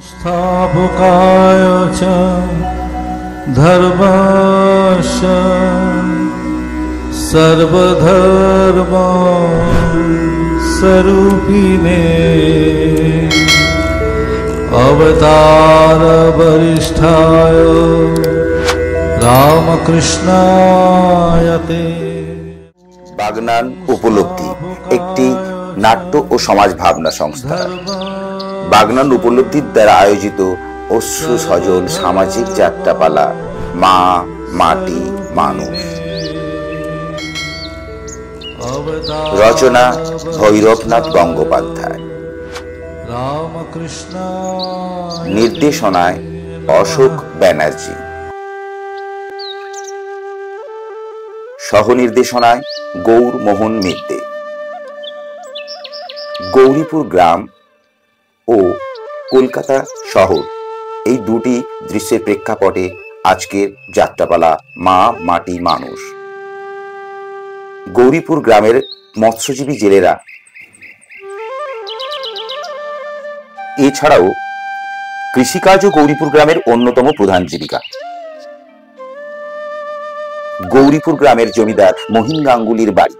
स्थापकाय च धर्मस्य सर्वधर्म स्वरूपिणे अवतार वरिष्ठाय रामकृष्णाय ते। বাগনান উপলব্ধি একটি নাট্য ও সমাজ ভাবনা সংস্থা। বাগনান উপলব্ধির দ্বারা আয়োজিত অশ্রু সজল সামাজিক যাত্রাপালা মা মাটি মানুষ। রচনা ভৈরবনাথ গঙ্গোপাধ্যায়, নির্দেশনায় অশোক ব্যানার্জি, সহ নির্দেশনায় গৌর মোহন মিত্রে। গৌরীপুর গ্রাম ও কলকাতা শহর এই দুটি দৃশ্যের প্রেক্ষাপটে আজকের যাত্রাপালা মা মাটি মানুষ। গৌরীপুর গ্রামের মৎস্যজীবী জেলেরা এছাড়াও কৃষিকাজও গৌরীপুর গ্রামের অন্যতম প্রধান জীবিকা। গৌরীপুর গ্রামের জমিদার মহিন গাঙ্গুলির বাড়ি।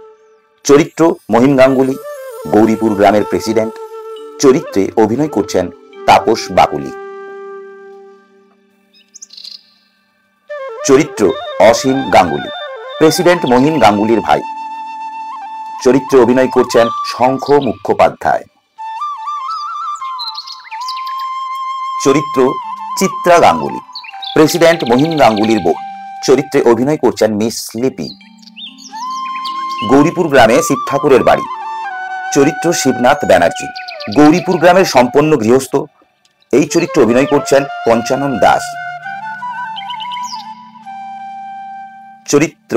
চরিত্র মহিন গাঙ্গুলি, গৌরীপুর গ্রামের প্রেসিডেন্ট। চরিত্রে অভিনয় করছেন তাপস বাকুলি। চরিত্র অসীম গাঙ্গুলি, প্রেসিডেন্ট মহিন গাঙ্গুলির ভাই। চরিত্রে অভিনয় করছেন শঙ্খ মুখোপাধ্যায়। চরিত্র চিত্রা গাঙ্গুলি, প্রেসিডেন্ট মহিন গাঙ্গুলির বোন। চরিত্রে অভিনয় করছেন মিস লিপি। গৌরীপুর গ্রামে শিব ঠাকুরের বাড়ি। চরিত্র শিবনাথ ব্যানার্জি, গৌরীপুর গ্রামের সম্পন্ন গৃহস্থ। এই চরিত্রে অভিনয় করছেন পঞ্চানন দাস। চরিত্র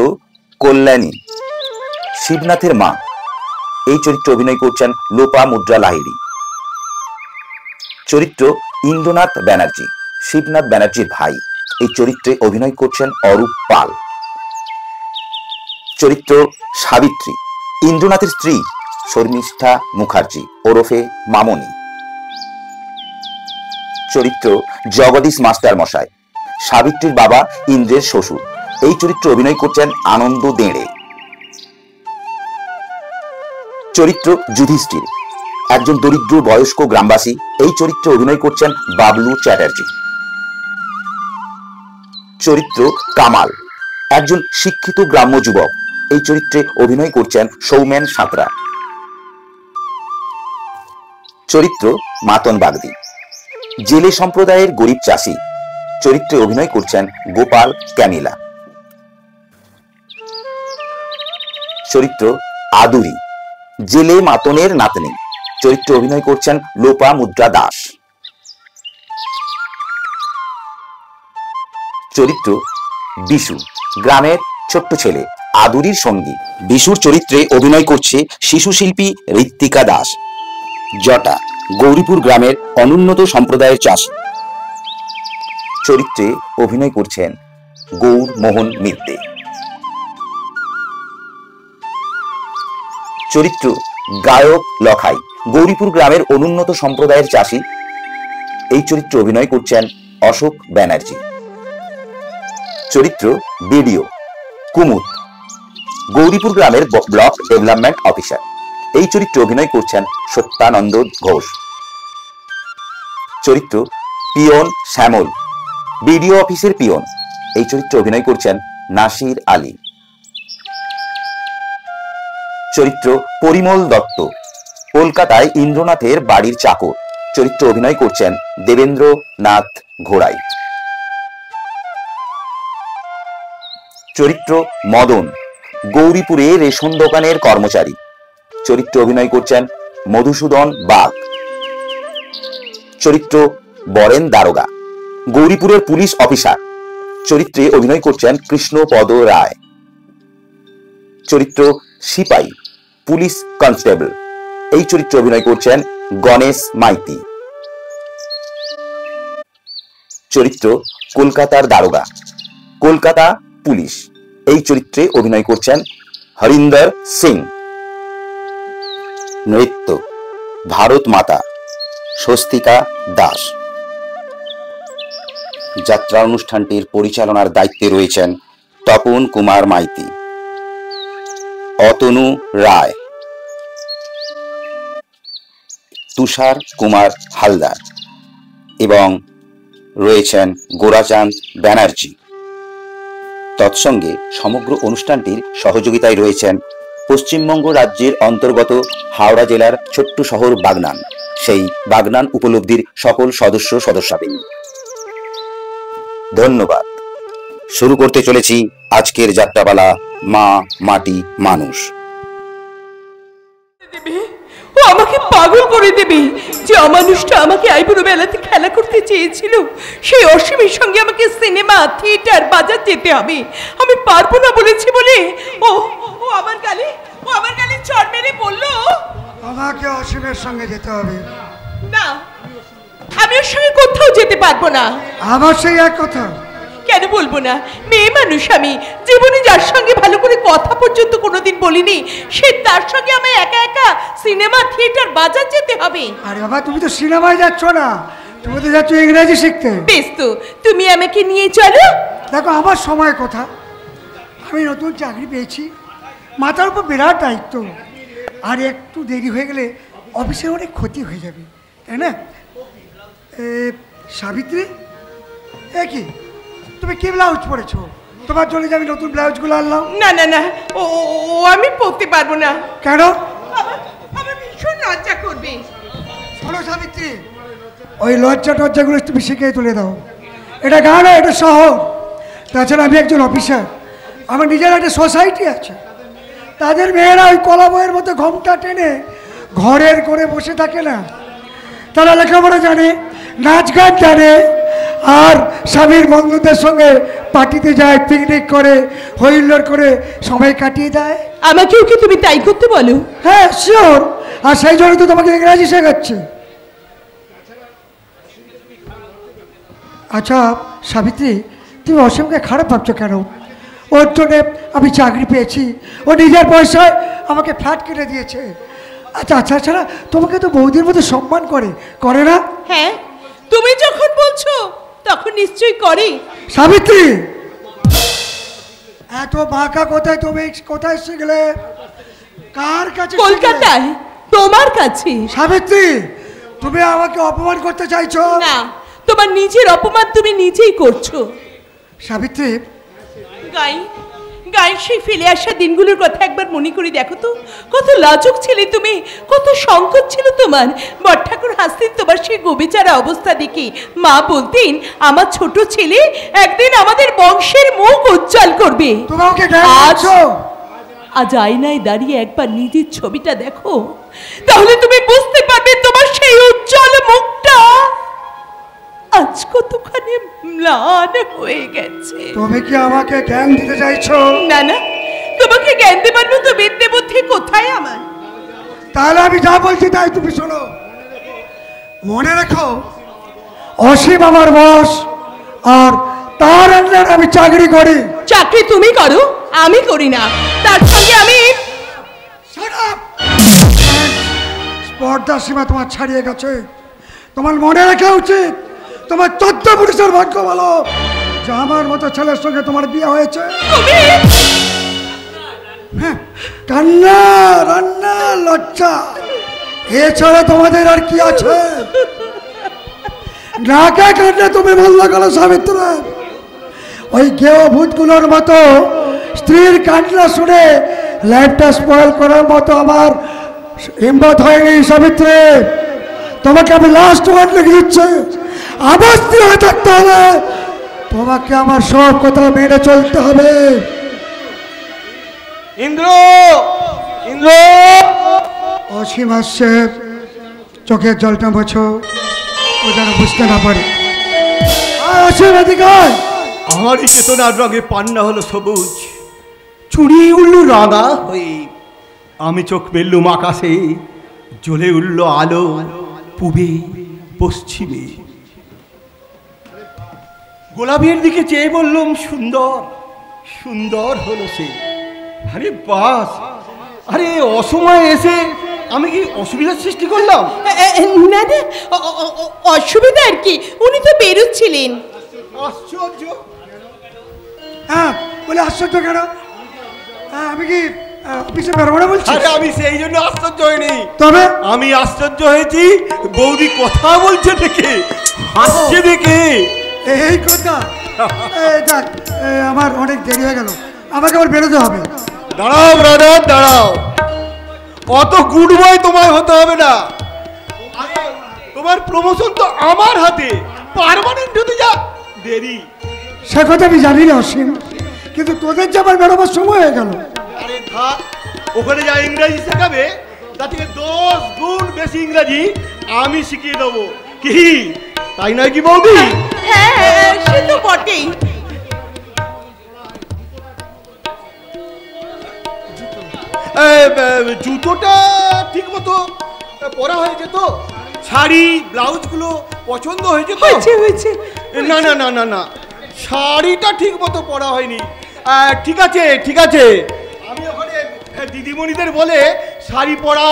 কল্যাণী, শিবনাথের মা। এই চরিত্রে অভিনয় করছেন লোপা মুদ্রা লাহিড়ী। চরিত্র ইন্দ্রনাথ ব্যানার্জি, শিবনাথ ব্যানার্জির ভাই। এই চরিত্রে অভিনয় করছেন অরূপ পাল। চরিত্র সাবিত্রী, ইন্দ্রনাথের স্ত্রী শর্মিষ্ঠা মুখার্জি ওরফে মামনি। চরিত্র জগদীশ মাস্টার মশাই, সাবিত্রীর বাবা ইন্দ্রের শ্বশুর। এই চরিত্রে অভিনয় করছেন আনন্দ দেড়ে। চরিত্র যুধিষ্ঠির, একজন দরিদ্র বয়স্ক গ্রামবাসী। এই চরিত্রে অভিনয় করছেন বাবলু চ্যাটার্জি। চরিত্র কামাল, একজন শিক্ষিত গ্রাম্য যুবক। এই চরিত্রে অভিনয় করছেন সৌমেন সাঁতরা। চরিত্র মাতন বাগদি, জেলে সম্প্রদায়ের গরিব চাষি। চরিত্রে অভিনয় করছেন গোপাল ক্যামিলা। চরিত্র আদুরি, জেলে মাতনের নাতনি। চরিত্রে অভিনয় করছেন লোপা মুদ্রা দাস। চরিত্র বিশু, গ্রামের ছোট্ট ছেলে আদুরির সঙ্গী। বিশুর চরিত্রে অভিনয় করছে শিশু শিল্পী ঋত্বিকা দাস। জটা, গৌরীপুর গ্রামের অনুন্নত সম্প্রদায়ের চাষী। চরিত্রে অভিনয় করছেন গৌর মোহন মিত্রে। চরিত্র গায়ক লখাই, গৌরীপুর গ্রামের অনুন্নত সম্প্রদায়ের চাষী। এই চরিত্রে অভিনয় করছেন অশোক ব্যানার্জি। চরিত্র বিডিও কুমুদ, গৌরীপুর গ্রামের ব্লক ডেভেলপমেন্ট অফিসার। এই চরিত্রে অভিনয় করছেন সত্যানন্দ ঘোষ। চরিত্র পিয়ন শ্যামল, বিডিও অফিসের পিয়ন। এই চরিত্রে অভিনয় করছেন নাসির আলী। চরিত্র পরিমল দত্ত, কলকাতায় ইন্দ্রনাথের বাড়ির চাকর। চরিত্রে অভিনয় করছেন দেবেন্দ্রনাথ ঘোড়াই। চরিত্র মদন, গৌরীপুরে রেশন দোকানের কর্মচারী। চরিত্রে অভিনয় করছেন মধুসূদন বাগ। চরিত্র বরেন দারোগা, গৌরীপুরের পুলিশ অফিসার। চরিত্রে অভিনয় করছেন কৃষ্ণপদ রায়। চরিত্র সিপাই, পুলিশ কনস্টেবল। এই চরিত্রে অভিনয় করছেন গণেশ মাইতি। চরিত্র কলকাতার দারোগা, কলকাতা পুলিশ। এই চরিত্রে অভিনয় করছেন হরিন্দর সিং। নৃত্য ভারত মাতা, স্বস্তিকা দাস। যাত্রা অনুষ্ঠানটির পরিচালনার দায়িত্বে রয়েছেন তপন কুমার মাইতি, অতনু রায়, তুষার কুমার হালদার এবং রয়েছেন গোরাচাঁদ ব্যানার্জি। তৎসঙ্গে সমগ্র অনুষ্ঠানটির সহযোগিতায় রয়েছেন পশ্চিমবঙ্গ রাজ্যের অন্তর্গত হাওড়া জেলার ছোট্ট শহর বাগনান, সেই বাগনান উপলব্ধির সকল সদস্যবৃন্দ। ধন্যবাদ। শুরু করতে চলেছি আজকের যাত্রাপালা মা মাটি মানুষ। ও আমাকে পাগল করে দেবে। যে অমানুষটা আমাকে আইবুড়ো বেলাতে খেলা করতে চেয়েছিল, সেই অসীমের সঙ্গে আমাকে সিনেমা, থিয়েটার, বাজার যেতে হবে। আমি পারবো না বলেছি বলে ও ও আমার গালে চড় মেরে বলল আমাকে অসীমের সঙ্গে যেতে হবে। না, আমি ওর সঙ্গে কোথাও যেতে পারবো না। আবার সেই এক কথা? কেন বলবো না? মেয়ে মানুষ আমি, জীবনে যার সঙ্গে ভালো করে কথা পর্যন্ত কোনোদিন বলিনি, সে তার সঙ্গে আমায় একা একা সিনেমা, থিয়েটার, বাজার যেতে হবে। আরে বাবা, তুমি তো সিনেমায় যাচ্ছ না, তুমি তো যাচ্ছ ইংরেজি শিখতে। বেশ তো, তুমি আমাকে নিয়ে চলো। দেখো, আমার সময় কথা, আমি নতুন চাকরি পেয়েছি, মাথার উপর বিরাট দায়িত্ব, আর একটু দেরি হয়ে গেলে অফিসের অনেক ক্ষতি হয়ে যাবে, তাই না? সাবিত্রী, এ কি তুমি কি ব্লাউজ পরেছো? তোমার জন্য যে আমি নতুন ব্লাউজগুলো আনলাম। না না না, ও আমি পরতে পারবো না। কেন? আমার ভীষণ লজ্জা করবে। শোনো সাবিত্রী, ওই লজ্জা টজ্জাগুলো তুমি শিখিয়ে তুলে দাও। এটা গান, এটা শহর। তাছাড়া আমি একজন অফিসার, আমার নিজের একটা সোসাইটি আছে। তাদের মেয়েরা ওই কলা বইয়ের মতো ঘোমটা টেনে ঘরের করে বসে থাকে না, তারা লেখাপড়া জানে, নাচ গান জানে, আর স্বামীর বন্ধুদের সঙ্গে পার্টিতে যায়, পিকনিক করে, হইল্লোড় করে সময় কাটিয়ে দেয়। আমাকেও কি তুমি তাই করতে বলো? হ্যাঁ, শিওর। আর সেই জন্য তো তোমাকে ইংরাজি শেখাচ্ছে। আচ্ছা সাবিত্রী, তুমি অসীমকে খারাপ ভাবছো কেন? ওর জন্যে আমি চাকরি পেয়েছি, ও নিজের পয়সায় আমাকে ফ্ল্যাট কিনে দিয়েছে। আচ্ছা আচ্ছা, ছাড়া তোমাকে তো বৌদির মতো সম্মান করে না? হ্যাঁ, তুমি যখন বলছো তখন নিশ্চয়ই করে। সাবিত্রী, এত বাঁকা কোথায় তুমি কোথায় শিখলে? কার কাছে? কলকাতায়, তোমার কাছে। সাবিত্রী, তুমি আমাকে অপমান করতে চাইছো? না, তোমার নিজের অপমান তুমি নিজেই করছো। সাবিত্রী, গাই সেই ফেলে আসা দিনগুলোর কথা একবার মনে করে দেখো তো। কত লাজুক ছিলে তুমি, কত সংকট ছিল তোমার। বড় ঠাকুর হাসতেন তোমার সেই গোবেচারা অবস্থা দেখে। মা বলতেন, আমার ছোট ছেলে একদিন আমাদের বংশের মুখ উজ্জ্বল করবে। আজ আয়নায় দাঁড়িয়ে একবার নিজের ছবিটা দেখো, তাহলে তুমি বুঝতে পারবে তোমার সেই উজ্জ্বল মুখটা আজ কতখানি ম্লান হয়ে গেছে। তুমি কি আমাকে জ্ঞান দিতে চাইছো? না না, তোমাকে জ্ঞান দেবার মতো বিদ্যে বুদ্ধি কোথায় আমার? তাহলে আমি যা বলছি তাই তুমি শোনো। মনে রেখো, অসীম আমার বস, আর তার আন্ডারে আমি চাকরি করি। চাকরি তুমি করো, আমি করি না। তার সঙ্গে আমি স্পর্ধার সীমা তোমার ছাড়িয়ে গেছে। তোমার মনে রাখা উচিত, তোমার 14 পুরুষের ভাগ্য ভালো যে আমার মতো ছেলের সঙ্গে তোমার বিয়ে হয়েছে। হ্যাঁ, কান্না, রান্না, লজ্জা, এছাড়া তোমাদের আর কি আছে? নাকে কান্না তুমি বললে গেল সাবিত্রী। ওই গেও ভূতগুলোর মতো স্ত্রীর কান্না শুনে লাইফটা স্পয়েল করার মতো আমার হিম্মত হয়নি সাবিত্রী। তোমাকে আমি লাস্ট ওয়ার্ড লিখে দিচ্ছি, আবার স্ত্রী হয়ে থাকতে হবে। তোমাকে আমার সব কথা মেনে চলতে হবে। ইন্দ্র, ইন্দ্র। অসীম আসছে, চোখের জলটা মোছো, ও যেন বুঝতে না পারে। অসীম, এদিকে আয়। আমারই চেতনার রঙে পান্না হলো সবুজ, চুড়ি উঠল রাঙা হয়ে। আমি চোখ মেললুম আকাশে, জ্বলে উঠল আলো পূবে পশ্চিমে। গোলাপের দিকে চেয়ে বললুম, সুন্দর সুন্দর হলো সে। আরে বাস, আরে অসময়ে এসে আমি কি অসুবিধার সৃষ্টি করলাম? না না, অসুবিধা আর কি, উনি তো বেরোচ্ছিলেন। আশ্চর্য। হ্যাঁ বলে আশ্চর্য কেন? হ্যাঁ আমি কি অফিসে বেরোবো না বলছি? আরে আমি সেই জন্য আশ্চর্য হইনি, তবে আমি আশ্চর্য হয়েছি বৌদি কথা বলছে দেখে, হাসছে দেখে। এই কথা। যাক, আমার অনেক দেরি হয়ে গেল, আমাকে আবার বেরোতে হবে। দাঁড়াও ব্রাদার দাঁড়াও, অত গুড বয় তোমায় হতে হবে না। আরে তোমার প্রমোশন তো আমার হাতে, পার্মানেন্ট হতে যা দেরি। সে কথা আমি জানি না অসীম, কিন্তু তোদের যে আবার বেরোবার সময় হয়ে গেল। আরে থাক, ওখানে যা ইংরেজি শেখাবে তার থেকে 10 গুণ বেশি ইংরেজি আমি শিখিয়ে দেবো, কি তাই নয় কি বৌদি? হ্যাঁ সে তো বটেই। জুতোটা ঠিক মতো পরা হয়েছে তো? শাড়ি ব্লাউজগুলো পছন্দ হয়েছে তো? হয়েছে। না না না না না, শাড়িটা ঠিক মতো পরা হয়নি। ঠিক আছে ঠিক আছে, আমি ওখানে দিদিমণিদের বলে শাড়ি পরা,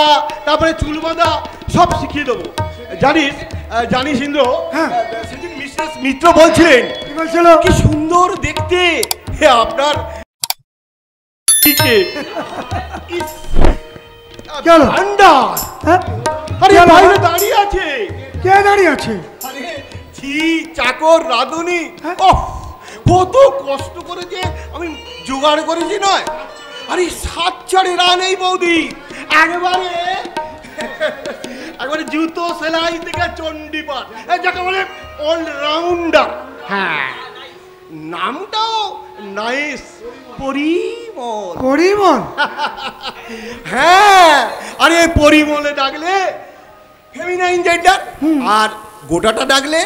তারপরে চুল বাঁধা সব শিখিয়ে দেবো। জানিস ইন্দ্র, হ্যাঁ। সেদিন মিসেস মিত্র বলছিলেন কি বলছিল? কি সুন্দর দেখতে আপনার। আরে বাইরে দাঁড়িয়ে আছে। কে দাঁড়িয়ে আছে? আরে ঝি চাকর রাঁধুনি, কত কষ্ট করে যে আমি জোগাড় করেছি নয়। আরে 7 চারে রান এই বৌদি, একবারে জুতো সেলাই থেকে চণ্ডীপাঠ, যাকে বলে অলরাউন্ডার। হ্যাঁ, নামটাও নাইস, পরিমল। পরিমল? হ্যাঁ, আরে পরিমলে ডাকলে ফেমিনাইন জেন্ডার, আর গোটাটা ডাকলে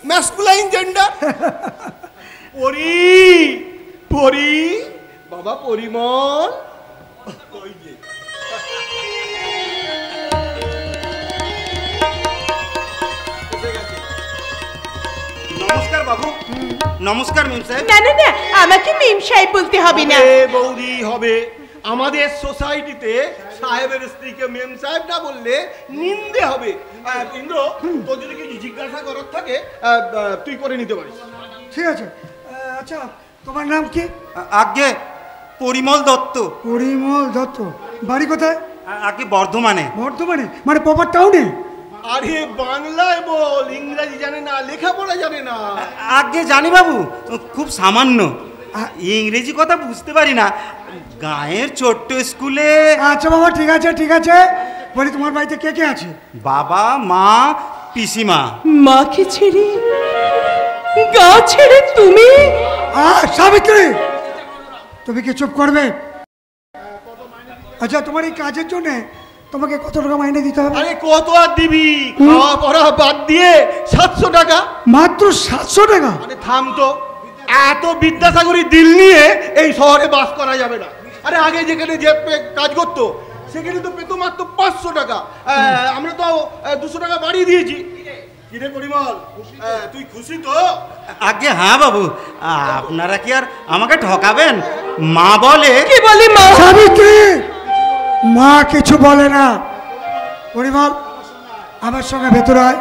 ম্যাসকুলাইন জেন্ডার। পরি বাবা পরিমল। নমস্কার বাবু। নমস্কার মেম সাহেব। না না না, আমাকে মেম সাহেব বলতে হবে না। বৌদি হবে। আমাদের সোসাইটিতে সাহেবের স্ত্রীকে মেম সাহেব না বললে নিন্দে হবে। ইন্দ্র, তোর যদি কিছু জিজ্ঞাসা করার থাকে তুই করে নিতে পারিস। ঠিক আছে। আচ্ছা তোমার নাম কি? আগে পরিমল দত্ত। পরিমল দত্ত। বাড়ি কোথায়? আগে বর্ধমানে। বর্ধমানে মানে প্রপার টাউনে? আরে বাংলায় বল, ইংরেজি জানে না, লেখাপড়া জানে না। আগে জানি বাবু, খুব সামান্য। ইংরেজি কথা বুঝতে পারি না, গায়ের ছোট্ট স্কুলে। আচ্ছা বাবা, ঠিক আছে ঠিক আছে। বলি তোমার বাড়িতে কে কে আছে? বাবা, মা, পিসিমা। মাকে ছেড়ে, গা ছেড়ে তুমি? সাবিত্রী, তুমি কি চুপ করবে? আচ্ছা তোমার এই কাজের জন্য তোমাকে কত টাকা মাইনে দিতে হবে? আরে কত আর দিবি, খাওয়া পড়া বাদ দিয়ে 700 টাকা। মাত্র 700 টাকা? আরে থাম তো, এত বিদ্যাসাগরী দিল নিয়ে এই শহরে বাস করা যাবে না। আরে আগে যেখানে যে কাজ করতো সেখানে তো পেতো মাত্র 500 টাকা, আমরা তো 200 টাকা বাড়িয়ে দিয়েছি। কিরে পরিমল, তুই খুশি তো? আগে হ্যাঁ বাবু, আপনারা কি আর আমাকে ঠকাবেন? মা বলে। কি বলে মা? সাবিত্রী, মা কিছু বলে না। পরিমল, আমার সঙ্গে ভেতরে আয়,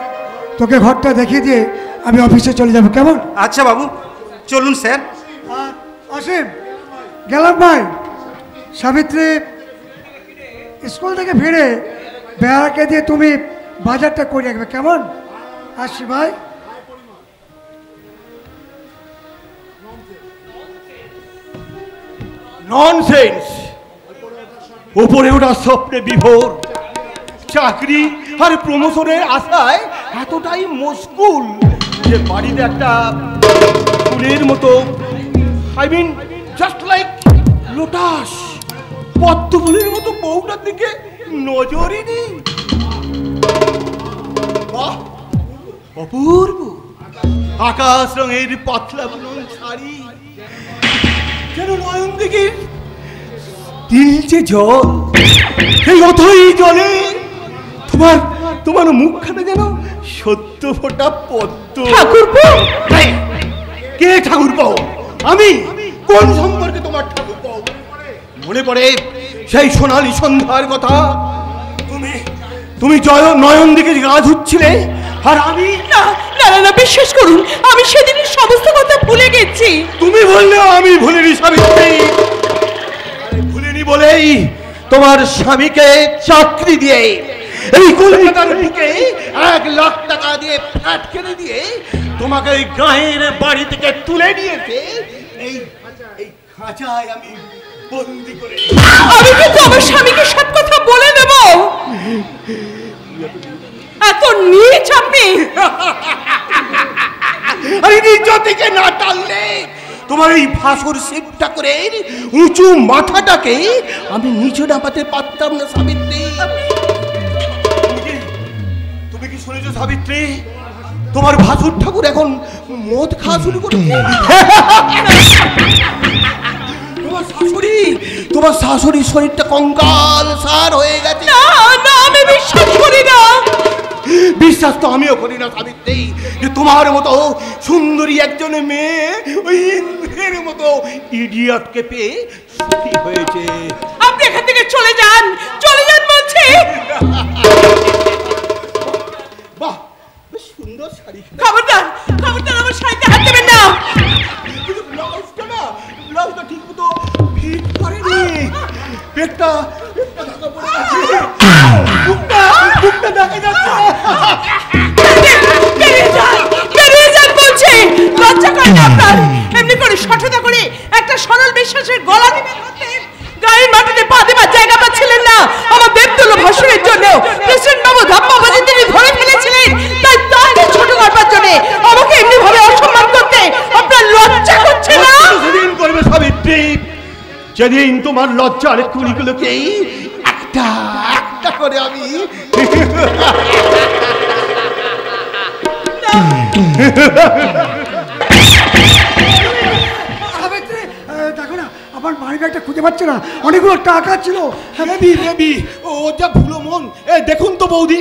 তোকে ঘরটা দেখিয়ে দিয়ে আমি অফিসে চলে যাব, কেমন? আচ্ছা বাবু, চলুন স্যার। অসীম, গেলাম ভাই। সাবিত্রী স্কুল থেকে ফিরে বেড়াকে দিয়ে তুমি বাজারটা করে রাখবে, কেমন? আসি ভাই। ননসেন্স। উপরে ওটা স্বপ্নে বিভোর, চাকরি আর প্রমোশনের আশায় এতটাই মশগুল যে বাড়িতে একটা ফুলের মতো, I mean just like lotus, পদ্ম ফুলের মতো বউটার দিকে নজরই নেই। বাহ, অপূর্ব আকাশ রঙের পাতলা বুনন শাড়ি, যেন নয়ন দিকে দিলছে জল। এই অথই জলে তোমার তোমার মুখখানা যেন সত্য ফোটা পদ্ম। ঠাকুরপো? কে ঠাকুরপো? আমি? কোন সম্পর্কে তোমার ঠাকুরপো? মনে পড়ে সেই সোনালী সন্ধ্যার কথা। তুমি জয় নয়ন দিকে গা ধুচ্ছিলে আর আমি না না না, না, বিশ্বাস করুন আমি সেদিনের সমস্ত কথা ভুলে গেছি। তুমি বললেও আমি ভুলিনি সাবিত্রী। ভুলিনি বলেই তোমার স্বামীকে চাকরি দিয়ে এই কলকাতার বুকে 1 লাখ টাকা দিয়ে ফ্ল্যাট কিনে দিয়ে তোমাকে ওই গাঁয়ের বাড়ি থেকে তুলে নিয়েছে এই খাঁচায় আমি বন্দি করে। আমি কিন্তু আমার স্বামীকে সব কথা বলে দেব। এত নীচ আপনি। আরে নিজ থেকে না টানলে তোমার এই ভাসুর শিবটা করে উঁচু মাথাটাকে আমি নিচে নামাতে পারতাম না সাবিত্রী। তুমি কি শুনেছো সাবিত্রী? তোমার ভাসুর ঠাকুর এখন মদ খাওয়া শুরু করেছে। তোমার শাশুড়ির শরীরটা কঙ্কাল সার হয়ে গেছে। না না, আমি বিশ্বাস করি না। বিশ্বাস তো আমিও করি না সাবিত্রী যে তোমার মতো সুন্দরী একজন মেয়ে ওই ইন্দ্রের মতো ইডিয়টকে পেয়ে সুখী হয়েছে। আপনি এখান থেকে চলে যান, চলে যান বলছি। বাহ, বেশ সুন্দর শাড়ি। খবরদার, খবরদার আমার শাড়িতে হাত দেবেন না। কিন্তু ব্লাউজটা ঠিক মতো ফিট করেনি। পেটটা ঢাকা পড়ে আছে। বুকটা দেখা যাচ্ছে। বেরিয়ে যান বলছি। লজ্জা করে না আপনার? এমনি করে সঠতা করে একটা সরল বিশ্বাসের গলা দিবেন হাতে। গায়ের মাটিতে পা দেবার জায়গা পাচ্ছিলেন না আমার দেবতুল্য ভাসুরের জন্য। প্রেসিডেন্ট বাবু ধাপ্পাবাজি তিনি ধরে ফেলেছিলেন, তাই তাকে ছোট করবার জন্য আমাকে এমনি ভাবে অসম্মান করতে আপনার লজ্জা করছে না? সেদিন করবে সাবিত্রী যেদিন তোমার লজ্জার কুড়িগুলোকে একটা একটা করে আমি সাবিত্রী, দেখো না আমার মানি ব্যাগটা খুঁজে পাচ্ছে না, অনেকগুলো টাকা ছিল। ও যা ভুলো মন। দেখুন তো বৌদি।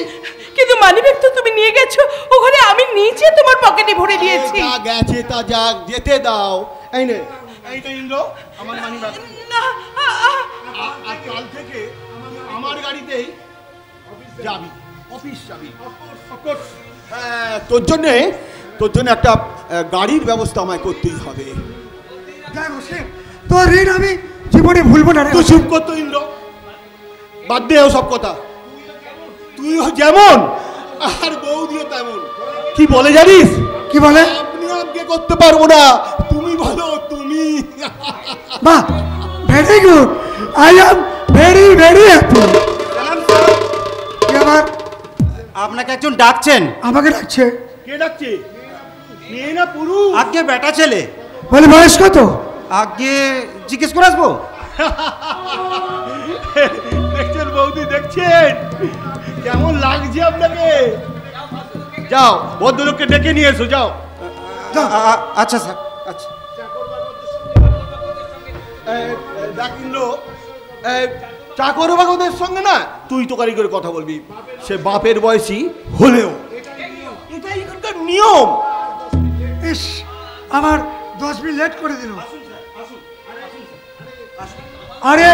কিন্তু মানিব্যাগ তো তুমি নিয়ে গেছো, ওখানে আমি নিচে তোমার পকেটে ভরে দিয়েছি। যা গেছে তা যাক, যেতে দাও। এই নে, এই তো ইন্দ্র আমার মানি ব্যাগ। না, আর কাল থেকে আমার গাড়িতেই যাবি, অফিস যাবি। হ্যাঁ, তোর জন্য একটা গাড়ির ব্যবস্থা আমায় করতেই হবে। যাই হোসেন, তোর ঋণ আমি জীবনে ভুলবো না রে। তুই চুপ করতো ইন্দ্র, বাদ দে সব কথা। তুইও যেমন আর বৌদিও তেমন। কি বলে জানিস? কি বলে? আপনি আগে করতে পারবো না, তুমি বলো তুমি। বাহ, very good, I am very very happy. আবার আপনাকে একজন ডাকছেন। আমাকে ডাকছে? কে ডাকছে? মেয়ে না পুরুষ? আগে বেটা ছেলে। বলে বয়স কত? আগে জিজ্ঞেস করে আসবো। দেখছেন বৌদি, দেখছেন কেমন লাগছে আপনাকে? যাও ভদ্রলোককে ডেকে নিয়ে এসো, যাও। আচ্ছা স্যার, আচ্ছা। দেখ ইন্দ্র, চাকর বাকরদের সঙ্গে না তুই তোকারি করে কথা বলবি, সে বাপের বয়সী হলেও। এটাই এখানকার নিয়ম। ইস, আমার 10 মিনিট লেট করে দিল। আরে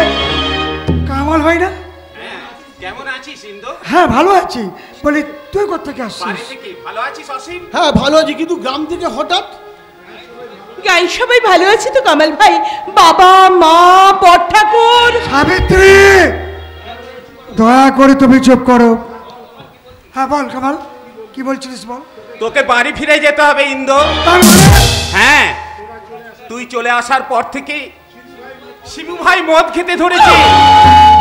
কামাল ভাই না? কেমন আছিস ইন্দু? হ্যাঁ ভালো আছি। বলি তুই কোথা থেকে আসছিস? বাড়ি থেকে ভালো আছিস অসীম? হ্যাঁ ভালো আছি, কিন্তু গ্রাম থেকে হঠাৎ? গায়ে সবাই ভালো আছে তো কামাল ভাই? বাবা মা বড় ঠাকুর? সাবিত্রী, দয়া করে তুমি চুপ করো। হ্যাঁ বল কামাল, কি বলছিলিস বল। তোকে বাড়ি ফিরে যেতে হবে ইন্দু। তার মানে? হ্যাঁ, তুই চলে আসার পর থেকে শিবু ভাই মদ খেতে ধরেছে।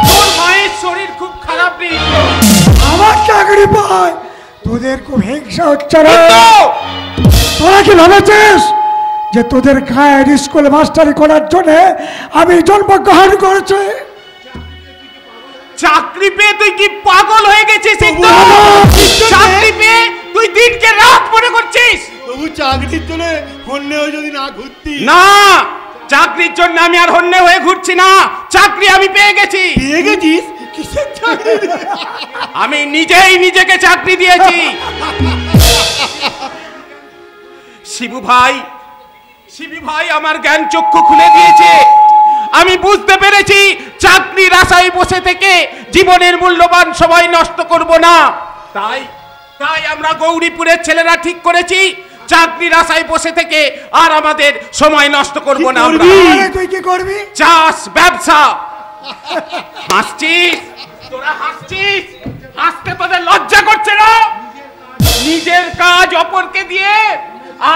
তোর মায়ের শরীর খুব খারাপ রে ইন্দু। আমার চাকরি পায়, তোদের খুব হিংসা হচ্ছে রে। ইন্দু! তোরা কি ভেবেছিস যে তোদের গায়ের স্কুলে মাস্টারি করার জন্য আমি জন্মগ্রহণ করেছি? চাকরি পেয়ে তুই কি পাগল হয়ে গেছিস ইন্দু? চাকরি পেয়ে তুই দিনকে রাত মনে করছিস? তবু চাকরির জন্য হন্যে হয়ে যদি না ঘুরতি। না, চাকরির জন্য আমি আর হন্যে হয়ে ঘুরছি না। চাকরি আমি পেয়ে গেছি। পেয়ে গেছিস? কিসের চাকরি? আমি নিজেই নিজেকে চাকরি দিয়েছি। শিবু ভাই আমার জ্ঞান চক্ষু খুলে দিয়েছে। আমি বুঝতে পেরেছি চাকরির আশায় বসে থেকে জীবনের মূল্যবান সময় নষ্ট করব না। তাই আমরা গৌরীপুরের ছেলেরা ঠিক করেছি চাকরির আশায় বসে থেকে আর আমাদের সময় নষ্ট করব না আমরা। তুই কি করবি? চাষ ব্যবসা। হাসছিস তোরা, হাসছিস? হাসতে তোদের লজ্জা করছে না? নিজের কাজ অপরকে দিয়ে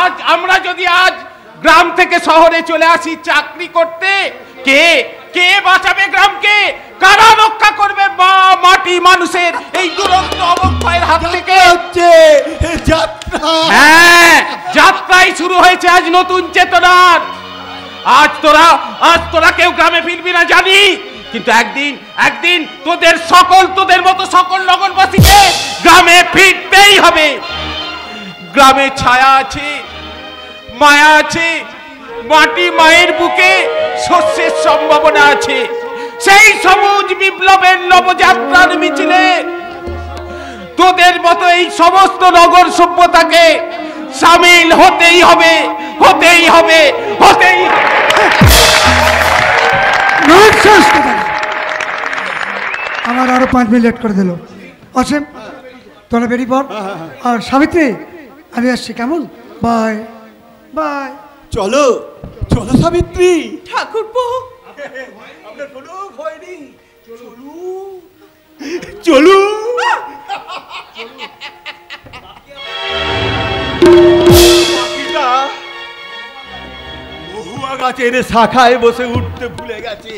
আজ আমরা যদি আজ গ্রাম থেকে শহরে চলে আসি চাকরি করতে, কে কে বাঁচাবে গ্রামকে? কারা রক্ষা করবে মা মাটি মানুষের এই দুরন্ত অবক্ষয়ের হাত থেকে? হ্যাঁ, যাত্রাই শুরু হয়েছে আজ নতুন চেতনার। আজ তোরা কেউ গ্রামে ফিরবি না জানি, কিন্তু একদিন তোদের মতো সকল নগরবাসীকে গ্রামে ফিরতেই হবে। গ্রামে ছায়া আছে, মায়া আছে, মাটি মায়ের বুকে শস্যের সম্ভাবনা আছে। সেই সবুজ বিপ্লবের নবযাত্রার মিছিলে তোদের মতো এই সমস্ত নগর সভ্যতাকে সামিল হতেই হবে। আমার আরো 5 মিনিট লেট করে দিল। অসীম, তোরা বেরিয়ে পড়। আর সাবিত্রী, আমি আসছি, কেমন? Bye bye. চলো চলো সাবিত্রী। ঠাকুরপো, চলো। মহুয়া গাছের শাখায় বসে উঠতে ভুলে গেছে,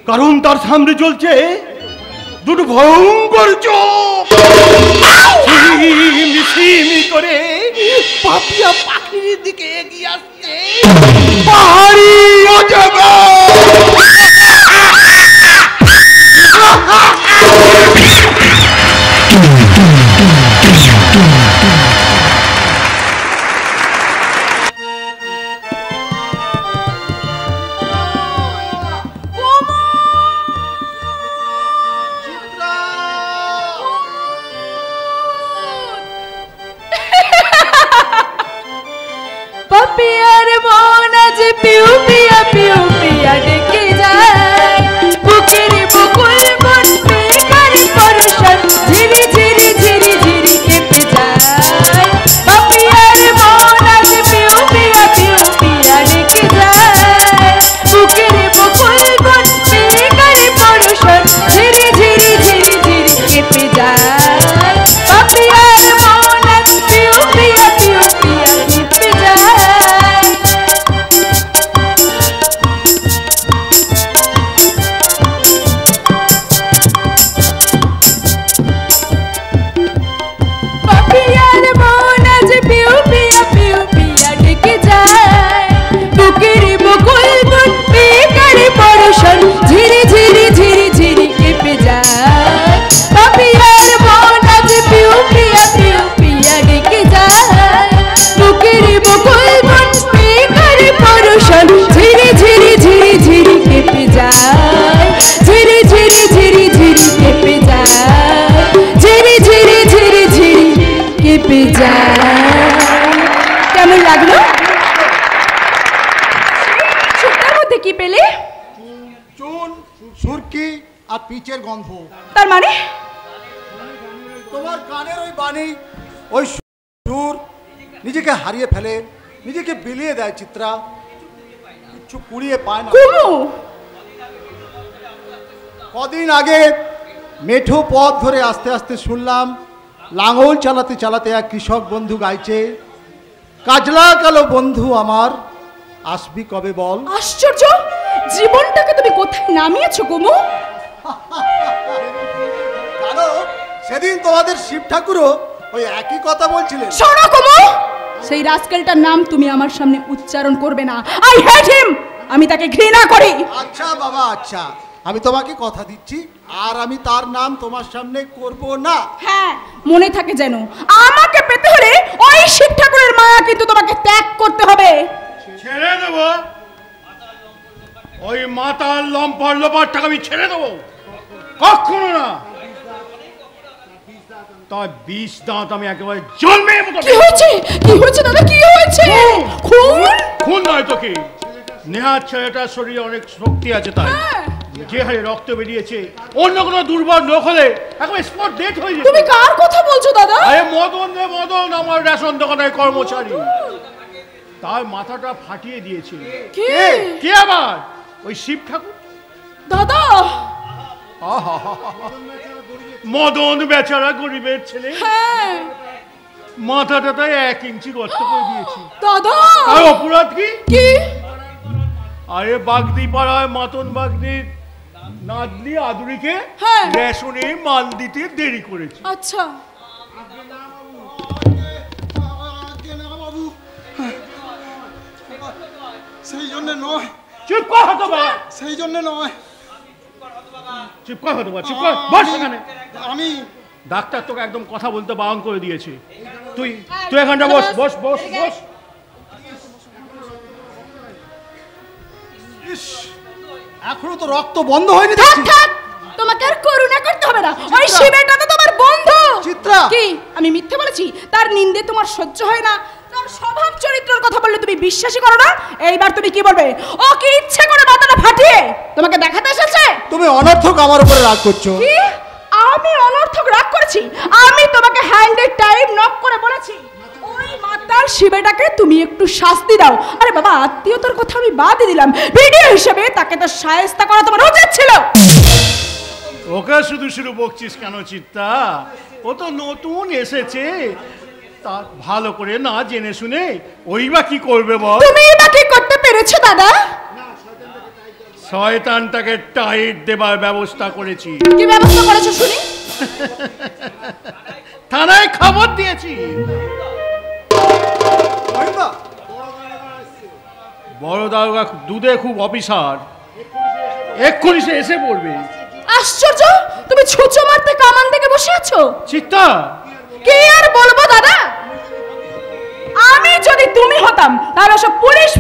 কারণ তার সামনে চলছে দুটো ভয়ঙ্কর চোখ মিছিমি করে পাপিয়া পাখির দিকে এগিয়ে আসছে। পাহাড়ি অজগর। পাপিয়ার মন আজ পিউ পিয়া ডেকে যায়, বুকের বকুল মন বেকার পরশন ঝিরি ঝিরি ঝিরি ঝিরি কেঁপে যায়। পাপিয়ার মন আজ পিউ পিয়া ডেকে যায়, বুকের বকুল মন বেকার পরশন ঝিরি ঝিরি ঝিরি ঝিরি কেঁপে যায়। পাপিয়ার মন আজ পিউ পিয়া কেঁপে যায়। পাপিয়ার মন আজ পিউ পিয়া ডেকে যায়, বুকের বকুল মন বেকার পরশন ঝিরি ঝিরি ঝিরি ঝিরি কেঁপে যায়। পাপিয়ার মন আজ পিউ পিয়া ডেকে যায়, বুকের বকুল মন বেকার পরশন ঝিরি ঝিরি ঝিরি ঝিরি কেঁপে যায়। ঝিরি ঝিরি ঝিরি ঝিরি কেঁপে যায়, ঝিরি ঝিরি ঝিরি ঝিরি কেঁপে যায়। কেমন লাগলো? সুরটার মধ্যে কি পেলে? চুন, সুরকি আর পিচের গন্ধ। তার মানে তোমার গানের ওই বাণী, ওই সুর নিজেকে হারিয়ে ফেলে, নিজেকে বিলিয়ে দেয় চিত্রা, কিছু কুড়িয়ে পায় না। কুমু, কদিন আগে মেঠো পথ ধরে আস্তে আস্তে শুনলাম লাঙল চালাতে চালাতে এক কৃষক বন্ধু গাইছে, কাজলা কালো বন্ধু আমার আসবি কবে বল। আশ্চর্য, জীবনটাকে তুমি কোথায় নামিয়েছো কুমু? জানো, সেদিন তোমাদের শিব ঠাকুরও ওই একই কথা বলছিলেন। শোনো কুমু, সেই রাস্কেলটার নাম তুমি আমার সামনে উচ্চারণ করবে না। আই হেট হিম, আমি তাকে ঘৃণা করি। আচ্ছা বাবা, আচ্ছা, আমি তোমাকে কথা দিচ্ছি আর আমি তার নাম তোমার সামনে করব না। হ্যাঁ, মনে থাকে যেন, আমাকে পেতে হলে ওই শিব ঠাকুরের মায়া কিন্তু তোমাকে ত্যাগ করতে হবে। ছেড়ে দেবো ওই মাতাল লম্পট লোপারটাকে, আমি ছেড়ে দেবো কখনো না। তার বিষ দাঁত আমি একেবারে জন্মের মতো। কি হয়েছে? কি হয়েছে দাদা? কি হয়েছে? খুন? খুন নয় তো কি, নেহাত ছেলেটার শরীরে অনেক শক্তি আছে, তাই যে হারে রক্ত বেরিয়েছে, অন্য কোনো দুর্বল লোক হলে একবার স্পট ডেট হয়ে যেত। তুমি কার কথা বলছো দাদা? আরে মদন রে মদন, আমার রেশন দোকানের কর্মচারী। তার মাথাটা ফাটিয়ে দিয়েছে। কে আবার? ওই শিব ঠাকুর দাদা। মদন বেচারা গরিবের ছেলে, মাথাটা তাই 1 ইঞ্চি গর্ত করে দিয়েছি। দাদা আর অপরাধ কি? আরে বাগদি পাড়ায় মাতন বাগদির নাদলি আদুরিকে রেশনে মাল দিতে দেরি করেছে। আচ্ছা সেই জন্য নয়। চুপ কর হতবা। সেই জন্য নয়। চুপ কর হতবা, চুপ কর। বস এখানে। আমি ডাক্তার তোকে একদম কথা বলতে বারণ করে দিয়েছে। তুই এখানটা বস বস বস বস। এখনো তো রক্ত বন্ধ হয়নি। তোমাকে আর করুণা করতে হবে না। ওই শিবেটা তো তোমার বন্ধু। চিত্রা কি আমি মিথ্যে বলেছি? তার নিন্দে তোমার সহ্য হয় না? তার স্বভাব চরিত্রের কথা বললে তুমি বিশ্বাসই করো না। এইবার তুমি কি বলবে? ও কি ইচ্ছে করে মাথাটা ফাটিয়ে তোমাকে দেখাতে এসেছে? তুমি অনর্থক আমার উপরে রাগ করছো। কি আমি অনর্থক রাগ করেছি? আমি তোমাকে হ্যান্ডের টাইম নক করে বলেছি ওই মাতাল শিবেটাকে তুমি একটু শাস্তি দাও। আরে বাবা, আত্মীয়তার কথা আমি বাদই দিলাম, ভিডিও হিসেবে তাকে তো শায়েস্তা করা তোমার উচিত ছিল। ওকে শুধু শুধু বকছিস কেন চিত্তা? ও তো নতুন এসেছে, তা ভালো করে না জেনে শুনে ওই বা কি করবে বল? তুমি বা কি করতে পেরেছো দাদা? শয়তানটাকে টাইট দেবার ব্যবস্থা করেছি। কি ব্যবস্থা করেছো শুনি? থানায় খবর দিয়েছি। বড় দারোগা দুধে খুব অফিসার, এক্ষুনি সে এসে পড়বে। আশ্চর্য, তুমি ছুঁচো মারতে কামান থেকে বসে আছো। চিত্তা কি আর বলবো দাদা, আমি যদি তুমি হতাম তাহলে সব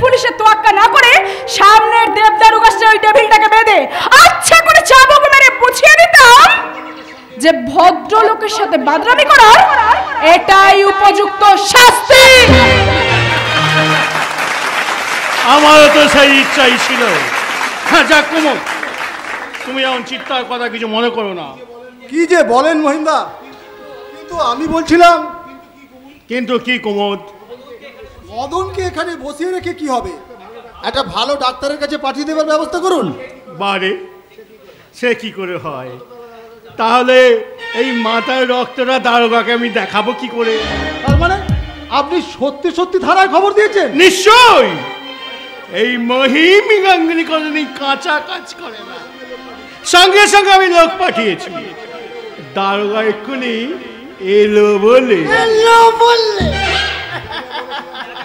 পুলিশের তোয়াক্কা না করে সামনের দেবদারু গাছে ওই টেবিলটাকে বেঁধে আচ্ছা করে চাবুক মেরে বুঝিয়ে দিতাম যে ভদ্রলোকের সাথে বাদরামি করার এটাই উপযুক্ত শাস্তি। আমারও তো সেই ইচ্ছাই ছিল। হ্যাঁ যাক কুমুদ, তুমি এমন চিত্তার কথা কিছু মনে করো না। কি যে বলেন মহিন্দা, কিন্তু আমি বলছিলাম। কিন্তু কি কুমুদ? মদনকে এখানে বসিয়ে রেখে কি হবে? একটা ভালো ডাক্তারের কাছে পাঠিয়ে দেবার ব্যবস্থা করুন। বারে সে কি করে হয়? তাহলে এই মাথায় রক্তটা দারোগাকে আমি দেখাবো কি করে? তার মানে আপনি সত্যি সত্যি থানায় খবর দিয়েছেন? নিশ্চয়ই। এই মহিম গাঙ্গুলি কলোনি কাঁচা কাজ করে না, সঙ্গে সঙ্গে আমি লোক পাঠিয়েছি। দারোগা এক্ষুনি এলো বলে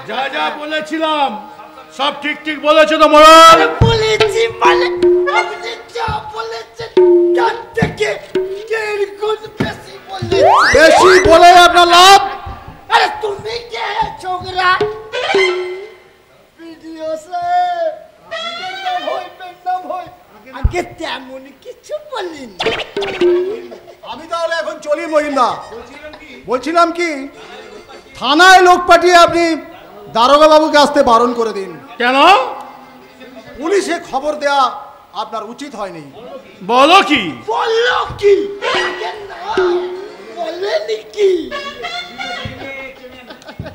যা যা বলেছিলাম সব ঠিক ঠিক বলেছো তো মোরাল? বলেছি মানে আপনি যা বলেছেন তার থেকে দেড়গুণ বেশি বলেছেন। বেশি বলে আপনার লাভ? আরে তুমি কে ছোকরা? ভিডিও স্যার পেন্না ভয় আগে তেমন কিছু বলিনি। আমি তাহলে এখন চলি মহিন্দা। বলছিলাম কি, থানায় লোক পাঠিয়ে আপনি দারোগা বাবুকে আসতে বারণ করে দিন। কেন? পুলিশে খবর দেয়া আপনার উচিত হয়নি। বলো কি? বললো কি? বলেনি কি?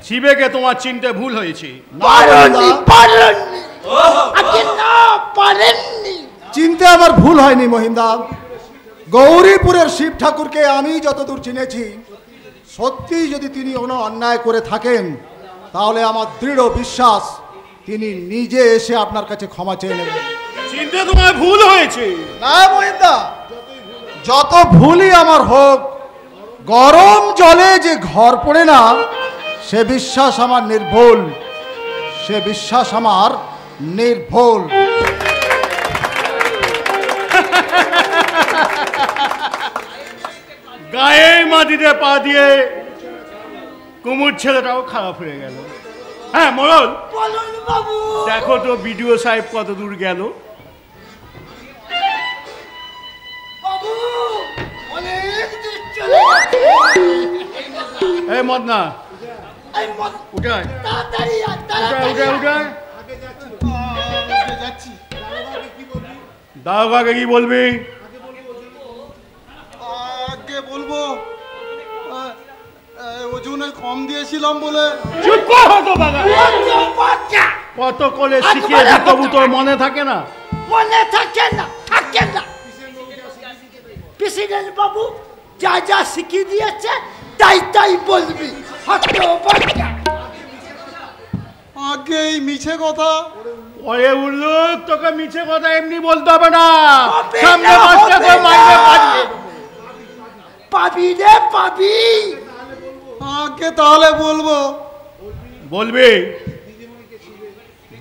শিবেকে তোমার চিনতে ভুল হয়েছে। চিনতে আমার ভুল হয়নি মহিন্দা। গৌরীপুরের শিব ঠাকুরকে আমি যতদূর চিনেছি, সত্যি যদি তিনি কোনো অন্যায় করে থাকেন তাহলে আমার দৃঢ় বিশ্বাস তিনি নিজে এসে আপনার কাছে ক্ষমা চেয়ে নেবেন। চিনতে তোমার ভুল হয়েছে। না মহিন্দা, যত ভুলই আমার হোক, গরম জলে যে ঘর পড়ে না সে বিশ্বাস আমার নির্ভুল। সে বিশ্বাস আমার নির্ভুল। গায়ে মাটিতে পা দিয়ে কুমুর ছেলেটাও খারাপ হয়ে গেল। হ্যাঁ মোড়ল, দেখো তো বিডিও সাহেব কত দূর গেল। এই মদনা উঠায় উঠায়। দারোগাকে কি বলবি? আগে বলবো ওজনে কম দিয়েছিলাম বলে। চুপ কর হতভাগা। কত করে শিখিয়ে তবু তোর মনে থাকে না? মনে থাকে না, থাকে না। প্রেসিডেন্ট বাবু যা যা শিখিয়ে দিয়েছে তাই তাই বলবি। আগে এই মিছে কথা। ওরে উল্লু, তোকে মিছে কথা এমনি বলতে হবে না। সামনে মাস্টার করে মাইনে পাবি। পাবি রে পাবি। আগে তাহলে বলবো। বলবি?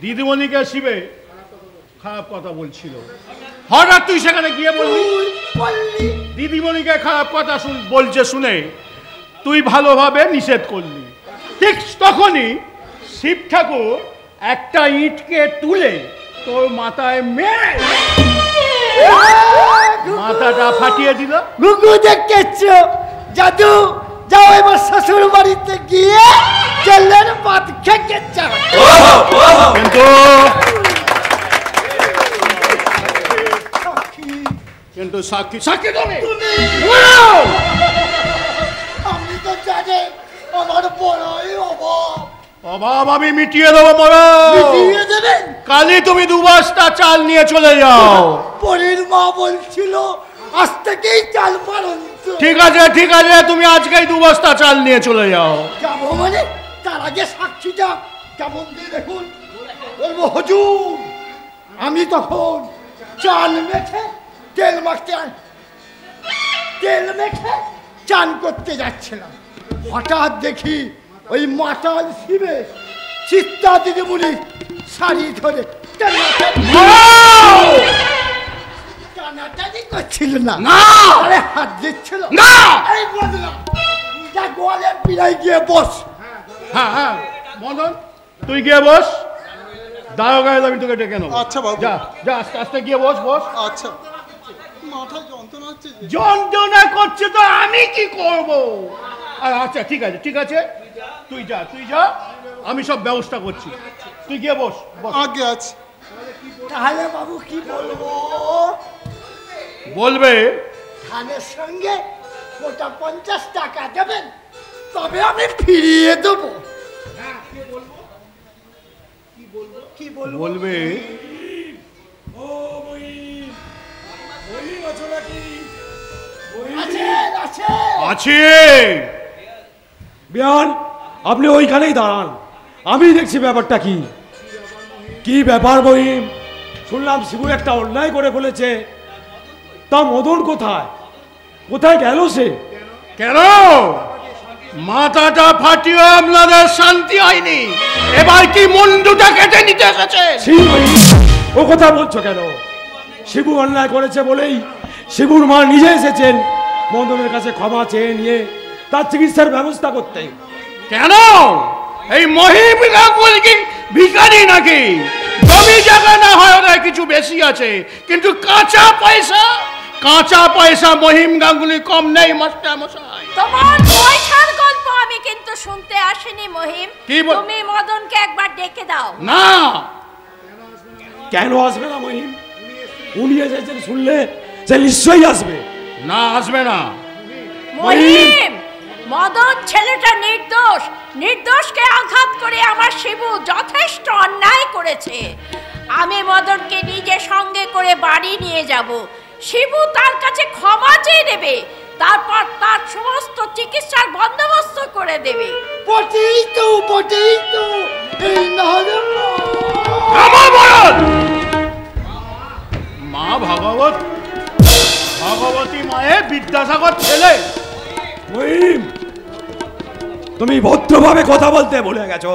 দিদিমণিকে শিবে খারাপ কথা বলছিল, হঠাৎ তুই সেখানে গিয়ে বললি দিদিমণিকে খারাপ কথা বলছে শুনে তুই ভালোভাবে নিষেধ করলি। ঠিক তখনই শিব ঠাকুর একটা ইটকে তুলে তোর মাথায় মেরে মাথাটা ফাটিয়ে দিল। গুগু দেখেছ জাদু। যাও এবার শ্বশুর বাড়িতে গিয়ে জেলের ভাত খেয়ে যাও। কিন্তু সাক্ষী সাক্ষী তুমি। আমি তো জানি আমার বড়ই অভাব। অভাব আমি মিটিয়ে দেবো মরণ। মিটিয়ে দেবেন? কালই তুমি 2 বস্তা চাল নিয়ে চলে যাও। পরের মা বলছিল আজ থেকেই চাল পালন। ঠিক আছে ঠিক আছে, তুমি আজকেই 2 বস্তা চাল নিয়ে চলে যাও। যাবো মানে তার আগে সাক্ষীটা কেমন দিয়ে দেখুন। বলবো হুজুর আমি তখন চাল মেখে তেল মেখে চান করতে যাচ্ছিলাম। হঠাৎ দেখি ওই মাতাল শিবে চিত্তা দিদিমণি শাড়ি ধরে টানাটানি করছিল না, আরে হাত দিচ্ছিল না। এই বদলা যা গোয়ালের পিড়াই গিয়ে বস। হ্যাঁ হ্যাঁ মদন, তুই গিয়ে বস। দারোগা এলে আমি তোকে ডেকে নেবো। আচ্ছা বাবু। যা যা আস্তে আস্তে গিয়ে বস বস। আচ্ছা। মাথায় যন্ত্রণা হচ্ছে। যন্ত্রণা করছে তো আমি কি করব? আচ্ছা ঠিক আছে ঠিক আছে, তুই যা আমি সব ব্যবস্থা করছি। তুই গিয়ে বস। আগে আছে। তাহলে বাবু কি বলবো? বলবে ধানের সঙ্গে গোটা 50 টাকা দেবেন, তবে আমি ফিরিয়ে দেবো। বলবে আছে। বিয়ান আপনি ওইখানেই দাঁড়ান, আমি দেখছি ব্যাপারটা কি। কি ব্যাপার মহিম? শুনলাম শিবু একটা অন্যায় করে ফেলেছে, তা মদন কোথায়? কোথায় গেল সে? কেন মাথাটা ফাটিয়ে আপনাদের শান্তি হয়নি? এবার কি মুন্ডুটা কেটে নিতে এসেছে? ও কথা বলছো কেন? শিবু অন্যায় করেছে বলেই শিবুর মা নিজে এসেছেন মদনের কাছে ক্ষমা চেয়ে নিয়ে তার চিকিৎসার ব্যবস্থা করতে। কেন এই মহিম গাঙ্গুলি কি ভিখারি নাকি? জমি জায়গা না হয় ওদের কিছু বেশি আছে, কিন্তু কাঁচা পয়সা মহিম গাঙ্গুলি কম নেই মাস্টার মশাই। তোমার পয়সার গল্প আমি কিন্তু শুনতে আসিনি মহিম। তুমি মদনকে একবার ডেকে দাও। না। কেন আসবে না মহিম? উনি এসেছেন শুনলে সে নিশ্চয়ই আসবে। না আসবে না। মহিম মদন ছেলেটা নির্দোষকে আঘাত করে আমার শিবু যথেষ্ট অন্যায় করেছে। আমি মদনকে নিজে সঙ্গে করে বাড়ি নিয়ে যাব। শিবু তার কাছে ক্ষমা চেয়ে নেবে, তারপর তার সমস্ত চিকিৎসার বন্দোবস্ত করে দেবে। মা ভগবতী মায়ের বিদ্যাসাগর ছেলে। তুমি ভদ্রভাবে কথা বলতে ভুলে গেছো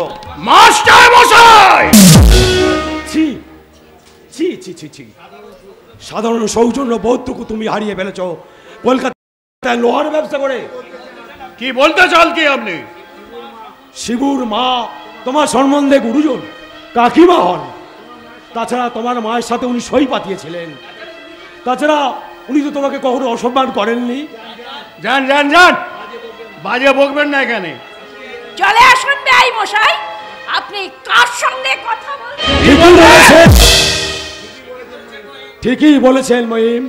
মাস্টার মশাই। ছি ছি ছি ছি ছি, সাধারণ সৌজন্য বোধটুকু তুমি হারিয়ে ফেলেছো কলকাতায় লোহার ব্যবসা করে। কি বলতে চান কি আপনি? শিবুর মা তোমার সম্বন্ধে গুরুজন কাকিমা হন। তাছাড়া তোমার মায়ের সাথে উনি সই পাতিয়েছিলেন। তাছাড়া উনি তো তোমাকে কখনো অসম্মান করেননি। যান বাজে বকবেন না এখানে। চলে আসুন বেআই মশাই, আপনি কার সঙ্গে কথা বলছেন? ঠিকই বলেছেন মহিম।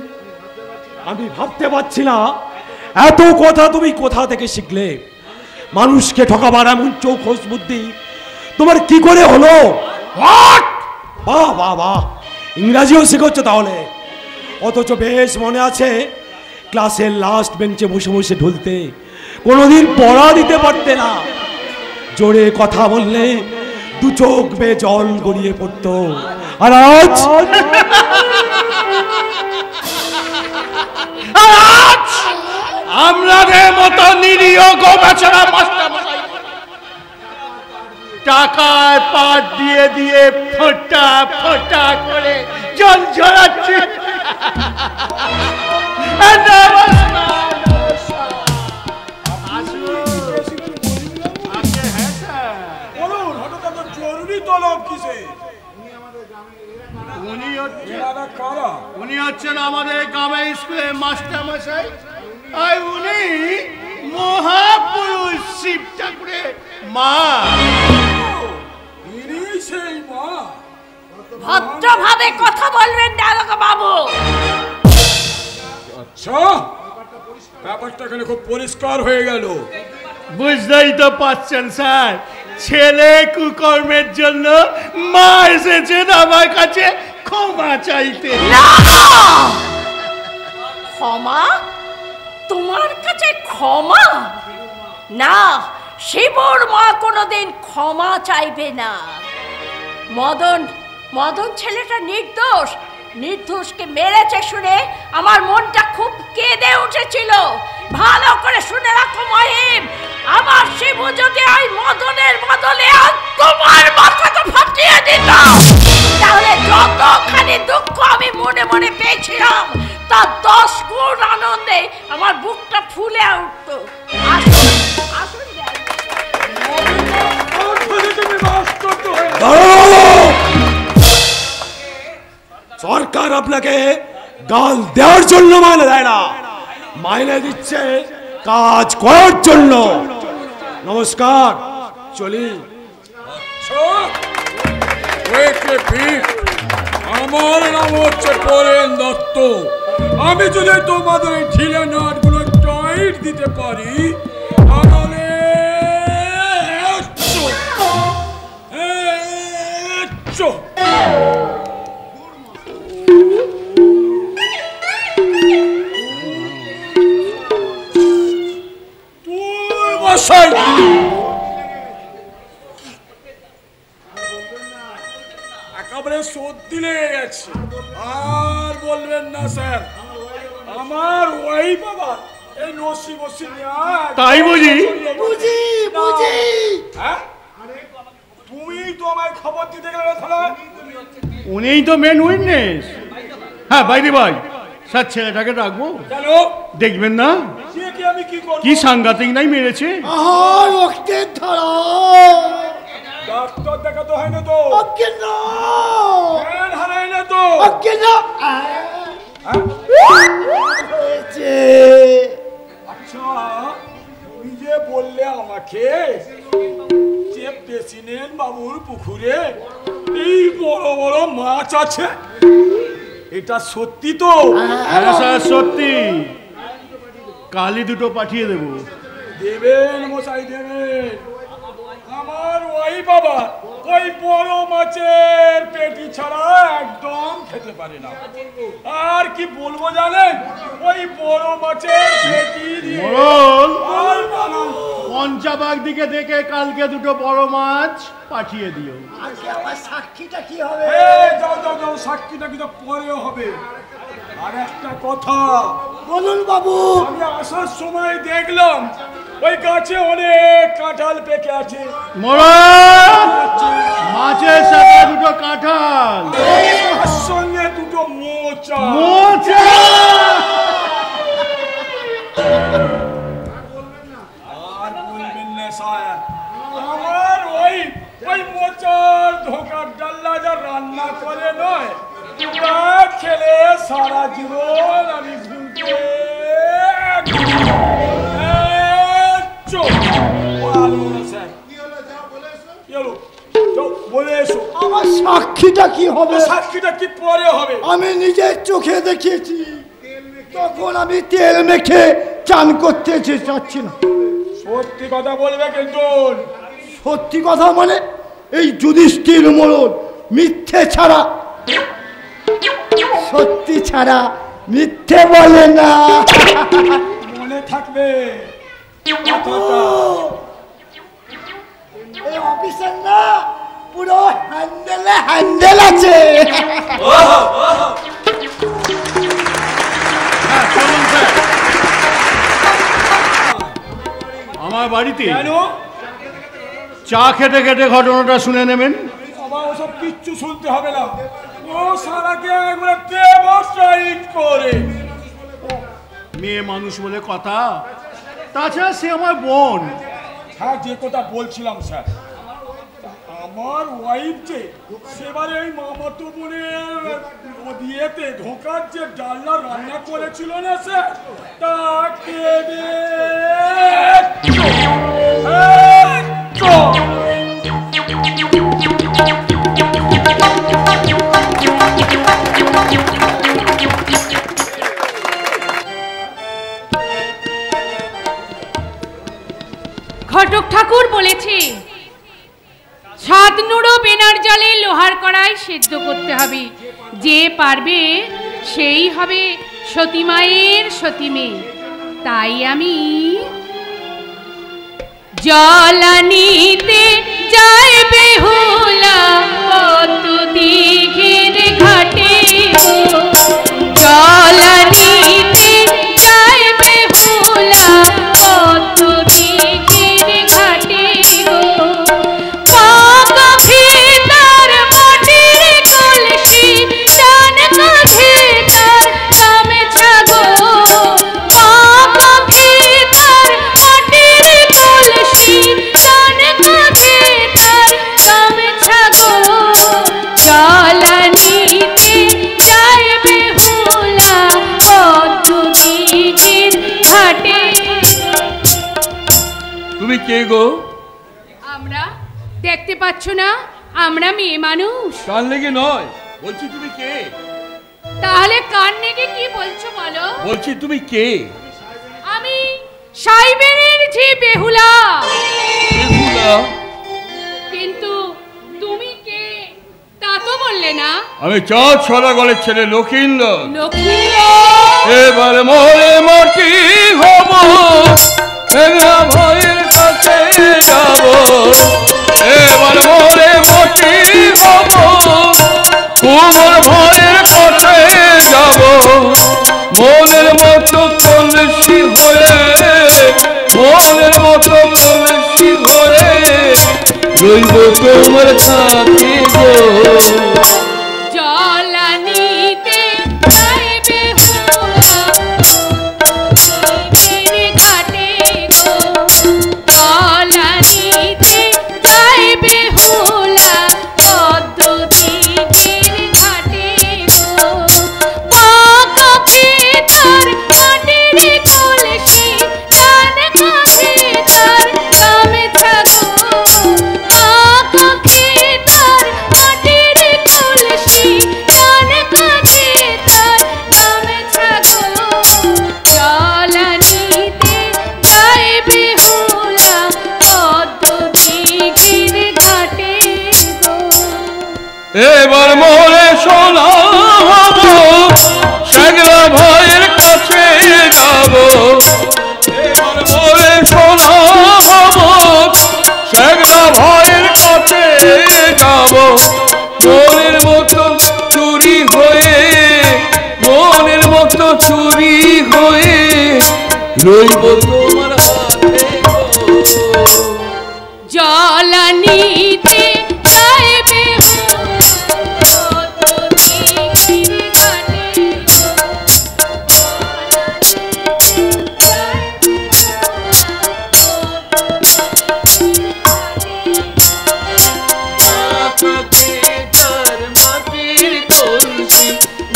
আমি ভাবতে পারছি না এত কথা তুমি কোথা থেকে শিখলে। মানুষকে ঠকাবার এমন চৌখস বুদ্ধি তোমার কি করে হলো? বাহ বাহ বাহ, ইংরাজিও শেখাচ্ছ তাহলে? অথচ বেশ মনে আছে ক্লাসের লাস্ট বেঞ্চে বসে বসে ঢুলতে, কোনোদিন পড়া দিতে পারতে না। জোরে কথা বললে দু চোখ বেয়ে জল গড়িয়ে পড়তো। আর আজ আমাদের মতো নিরীহ গোবেচারা মাস্টারমশাই টাকায় পাট দিয়ে দিয়ে ফোঁটা ফোঁটা করে জল ঝরাচ্ছে। উনি হচ্ছেন আমাদের গ্রামের স্কুলের মাস্টারমশাই। আর উনি মহাপুরুষ শিব ঠাকুরের মা। সেই মা। ভদ্রভাবে কথা বলবেন দারোগা বাবু। আচ্ছা, ব্যাপারটা এখানে খুব পরিষ্কার হয়ে গেল। বুঝতেই তো পাচ্ছেন স্যার, ছেলে কুকর্মের জন্য মা এসেছেন আমার কাছে ক্ষমা চাইতে। ক্ষমা? তোমার কাছে ক্ষমা? না, শিবর মা কোনোদিন ক্ষমা চাইবে না। মদন মদন ছেলেটা নির্দোষ, নির্দোষকে মেরেছে শুনে আমার মনটা খুব কেঁদে উঠেছিল। ভালো করে শুনে রাখো মহিম, আমার শিবু যদি ওই মদনের বদলে তোমার মাথাটা ফাটিয়ে দিত, তাহলে যতখানি দুঃখ আমি মনে মনে পেয়েছিলাম তার 10 গুণ আনন্দে আমার বুকটা ফুলে উঠত। আসুন আসুন। সরকার আপনাকে গাল দেওয়ার জন্য মাইনে দেয় না, মাইনে দিচ্ছে কাজ করার জন্য। নমস্কার, চলি। আমার নাম হচ্ছে পরেন দত্ত। আমি যদি তোমাদের ঢিলে নাটগুলো টাইট দিতে পারি তাহলে একেবারে সর্দি লেগে গেছে। আর বলবেন না স্যার, আমার ওই বাবা এই নসি বসি তাই বুঝি? বুঝি বুঝি। হ্যাঁ, তুমি তো আমায় খবর দিতে গেলে তাহলে? উনিই তো মেন উইটনেস। হ্যাঁ বাইরে ভাই, স্যার ছেলেটাকে রাখবো? কেন? দেখবেন না আমি কি করব? কি সাংঘাতিক নাই মেরেছে। রক্তের ধারা। ডাক্তার দেখাতে হয় না তো? ওকে না, জ্ঞান হারায় না তো? ওকে না। হয়েছে। আচ্ছা, তুমি যে বললে আমাকে যে প্রেসিডেন্ট বাবুর পুকুরে এই বড় বড় মাছ আছে, এটা সত্যি তো? হ্যাঁ স্যার সত্যি। কালি দুটো পাঠিয়ে দেবো। দেবেন মশাই দেবেন। আমার ওই বাবা ওই বড় মাছের পেটি ছাড়া একদম খেতে পারে না। আর কি বলবো জানেন, ওই বড় মাছের পেটি দিয়ে পঞ্চাবাগ দিকে দেখে কালকে দুটো বড় মাছ পাঠিয়ে দিও। আমার সাক্ষীটা কি হবে? যাও যাও যাও, সাক্ষীটা কিন্তু পরেও হবে। আর একটা কথা বলুন বাবু। আমি আসার সময় দেখলাম ওই গাছে অনেক কাঁঠাল পেকে আছে। মাছের সাথে দুটো কাঁঠাল, সঙ্গে দুটো মোচা। আর বলবেন না স্যার, আমার ওই ওই মোচার ধোকার ডাল্লা যা রান্না করে নয়, খেলে সারা জীবন আমি ভুলতে আমার সাক্ষীটা কি হবে? সাক্ষীটা কি পরে হবে? আমি নিজের চোখে দেখিয়েছি, তখন আমি তেল মেখে চান করতে চাচ্ছি না। সত্যি কথা বলবে কিন্তু। সত্যি কথা মানে এই যুধিষ্ঠির মোড়ল মিথ্যে ছাড়া, সত্যি ছাড়া মিথ্যে বলে না। মনে থাকবে এই অফিসার না পুরো হ্যান্ডেলে হ্যান্ডেল আছে। আমার বাড়িতে চা খেতে খেতে ঘটনাটা শুনে নেবেন। আমার ওসব কিচ্ছু শুনতে হবে না। ও সারাকে একবার ডেমনস্ট্রেট করে। মেয়ে মানুষ বলে কথা, তাছাড়া সে আমার বোন। হ্যাঁ, যে কথা বলছিলাম স্যার, আমার ওয়াইফ যে সেবারে এই মামাতো বোনের দিয়েতে ধোকার যে ডালনা রান্না করেছিল না স্যার, তাকে ঘটক ঠাকুর বলেছে 7 নুড়ো বেনার জলে লোহার কড়াই সেদ্ধ করতে হবে, যে পারবে সেই হবে সতী মায়ের সতী মেয়ে। তাই আমি জলানিতে যাই বেহুলা কত দিঘির ঘাটে, জলানিতে যাই বেহুলা কত দিঘির ঘাটে গো, পাকা ভিতর মাটির কলসি টান কাঁধে তার গামছা গো, পাকা ভিতর মাটির কলসি টান কাঁধে তার গামছা গো, জলানিতে যাই বেহুলা কত দিঘির ঘাটে। তুমি কে গো? আমরা দেখতে পাচ্ছ না আমরা মেয়ে মানুষ? কান লেগে নয়, বলছি তুমি কে? তাহলে কান নেগে কি বলছো বলো? বলছি তুমি কে? আমি সাইবেনের ঝি বেহুলা। বেহুলা? কিন্তু তুমি কে তা তো বললে না। আমি চাঁদ সদাগরের ছেলে লক্ষিন্দর। লক্ষিন্দর? এবার মরে মাটি হব, এগরা ভয়ের কাছে যাব, এবার মরে মাটি হব, তোমার ভয়ের কাছে যাব, মনের মতো কলসি হয়ে, মনের মতো কলসি হয়ে রইব তোমার সাথে গো। জলানিতে যাই বেহুলা দিঘির ঘাটে গো, জলানিতে যাই বেহুলা কত দিঘির ঘাটে গো, পাকা ভিতর মাটির কলসি টান কাঁধে তার গামছা গো, পাকা ভিতর মাটির কলসি টান কাঁধে তার গামছা গো, জলানিতে যাই বেহুলা কত দিঘির ঘাটে গো। এবার মরে সোনা হব, সেগরা ভাইয়ের কাছে যাব, এবার মরে সোনা হব, সেগরা ভাইয়ের কাছে যাব, মনের মতো চুরি হয়ে, মনের মতো চুরি হয়ে রইব তোমার হাতে গো। জলানিতে যাই বেহুলা কত দিঘির ঘাটে গো, তার মাটির কলসি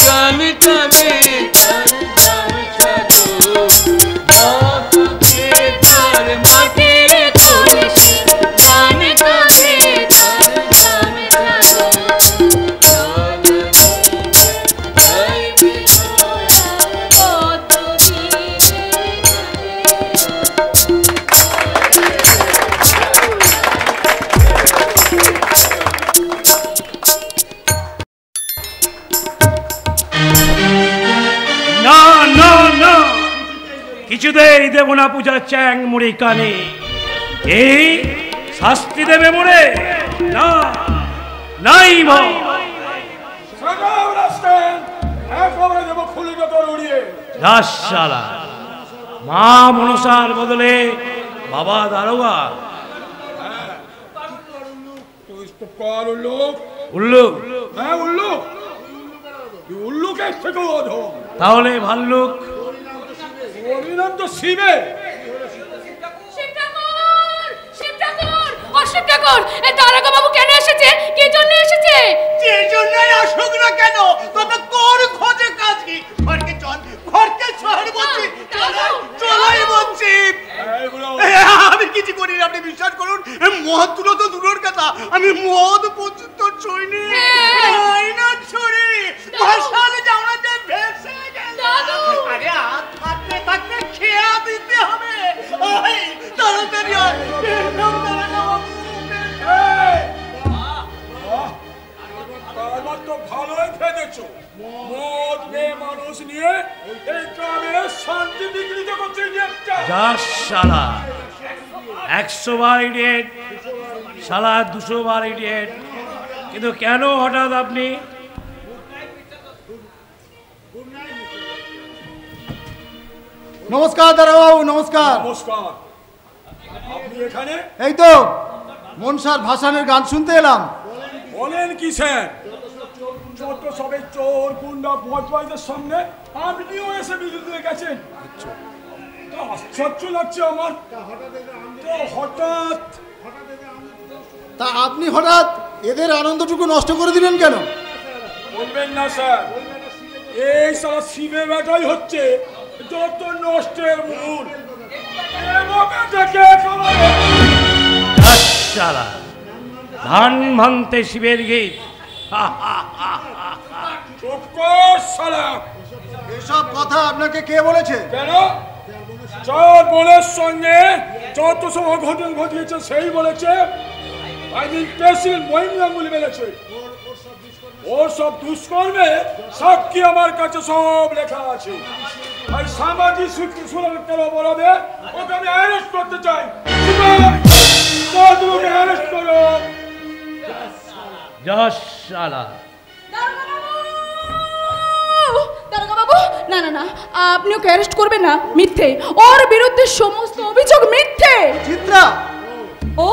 গান কাঁধে তার গামছা গো, তার মাটির কলসি গান কাঁধে কিছুতেই দেব না পূজার চ্যাং মুড়ি কানে। এই শাস্তি দেবে মোরে না, নাই ভয়। শালা মা মনসার বদলে বাবা দারোগা। উল্লুক? হ্যাঁ উল্লুক। উল্লুকের থেকে অধম। তাহলে ভাল্লুক? অভিনব তো শিবে। দারোগা বাবু কেন এসেছে? কে জন্য এসেছে? যে জন্যই আসুক না কেন, তবে কোন খোঁজে কাজ কি? ঘরকে চল, ঘরকে চল বলছি, চলাই বলছি। আমি কিছু করি না, আপনি বিশ্বাস করুন। মদ তুলো তো দূরের কথা, আমি মদ পর্যন্ত ছুঁইনি। না ছুরি ভাষালে জামাতে ভেসে গেল। আরে হাত থাকতে থাকতে খেয়া দিতে হবে। ওই তাড়াতাড়ি আয়। তো ভালোই ফেলেছো। মদ মেয়ে মানুষ নিয়ে এই গ্রামে শান্তি বিঘ্নিত করছে। শালা 100 বার ইডিয়েট, শালা 200 বার ইডিয়েট। কিন্তু কেন হঠাৎ আপনি? নমস্কার দারোগাবাবু, নমস্কার। নমস্কার। আপনি এখানে? এই তো মনসার ভাসানের গান শুনতে এলাম। বলেন কি স্যার? যত সবে চোর গুন্ডা বজবাইদের সামনে আপনিও এসে বিদ্যুৎ দিয়ে গেছেন। আশ্চর্য লাগছে আমার। তো হঠাৎ তা আপনি হঠাৎ এদের আনন্দটুকু নষ্ট করে দিলেন কেন? বলবেন না স্যার, এই সারা শিবে বেটাই হচ্ছে যত নষ্টের মূল। ধান ভাঙতে শিবের গীত। এসব কথা আপনাকে কে বলেছে? কেন? চার বোনের সঙ্গে যত সব অঘটন ঘটিয়েছে সেই বলেছে। প্রেসিডেন্ট মহিম গাঙ্গুলি বলেছে। ওর সব দুষ্কর্মে সাক্ষী আমার কাছে সব লেখা আছে। আর সামাজিক সুরক্ষার অপরাধে ওকে আমি অ্যারেস্ট করতে চাই। ওকে অ্যারেস্ট করো। দারোগা বাবু, না না না, আপনি ওকে অ্যারেস্ট করবেন না। মিথ্যে, ওর বিরুদ্ধে সমস্ত অভিযোগ মিথ্যে। চিত্রা, ও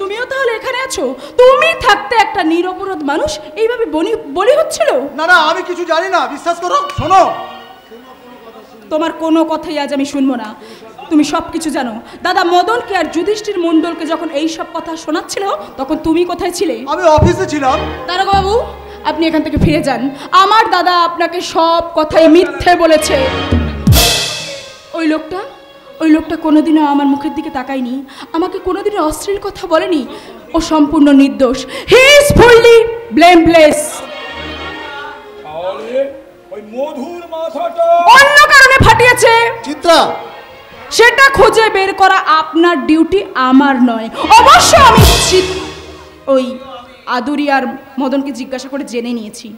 তুমিও তাহলে এখানে আছো? তুমি থাকতে একটা নিরপরাধ মানুষ এইভাবে বলি হচ্ছিল? না না, আমি কিছু জানি না, বিশ্বাস করো। শোনো, তোমার কোনো কথাই আজ আমি শুনবো না। তুমি সব কিছু জানো। দাদা মদনকে আর যুধিষ্ঠির মণ্ডলকে যখন এই সব কথা শোনাচ্ছিল তখন তুমি কোথায় ছিলে? আমি অফিসে ছিলাম। দারোগা বাবু, আপনি এখান থেকে ফিরে যান। আমার দাদা আপনাকে সব কথাই মিথ্যে বলেছে। ওই লোকটা কোনোদিনও আমার মুখের দিকে তাকায়নি, আমাকে কোনোদিনও অশ্লীল কথা বলেনি। ও সম্পূর্ণ নির্দোষ। He is fully blameless. ওই মধুর মাথাটা অন্য কারণে ফাটিয়েছে। চিত্রা, সেটা খুঁজে বের করা আপনার ডিউটি, আমার নয়। অবশ্য আমি ওই আদুরি আর মদনকে জিজ্ঞাসা করে জেনে নিয়েছি।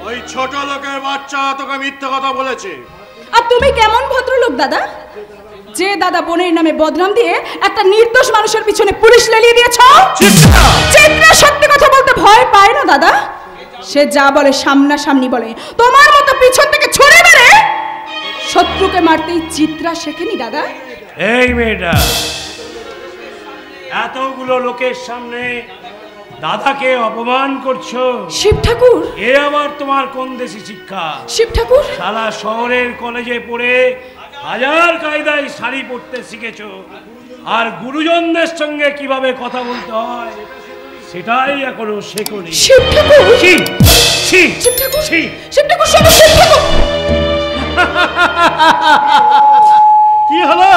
ওই ছোট লোকের বাচ্চা তোকে মিথ্যা কথা বলেছে। আর তুমি কেমন ভদ্রলোক দাদা, যে দাদা বোনের নামে বদনাম দিয়ে একটা নির্দোষ মানুষের পিছনে পুলিশ লেলিয়ে দিয়েছ? চিত্রা সত্যি কথা বলতে ভয় পায় না দাদা। সে যা বলে সামনাসামনি বলে। তোমার মতো পিছন থেকে ছুড়ে মেরে শত্রুকে মারতেই চিত্রা শেখেনি দাদা। এই মেয়েটা এতগুলো লোকের সামনে দাদাকে অপমান করছো? শিব ঠাকুর, এ আবার তোমার কোন দেশি শিক্ষা? শিব ঠাকুর, শালা শহরের কলেজে পড়ে হাজার কায়দায় শাড়ি পরতে শিখেছো, আর গুরুজনদের সঙ্গে কিভাবে কথা বলতে হয় সেটাই এখনো শেখোনি। শিব ঠাকুর, শিব শিব শিব ঠাকুর, শিব শিব ঠাকুর, শিব ঠাকুর। কি হলো?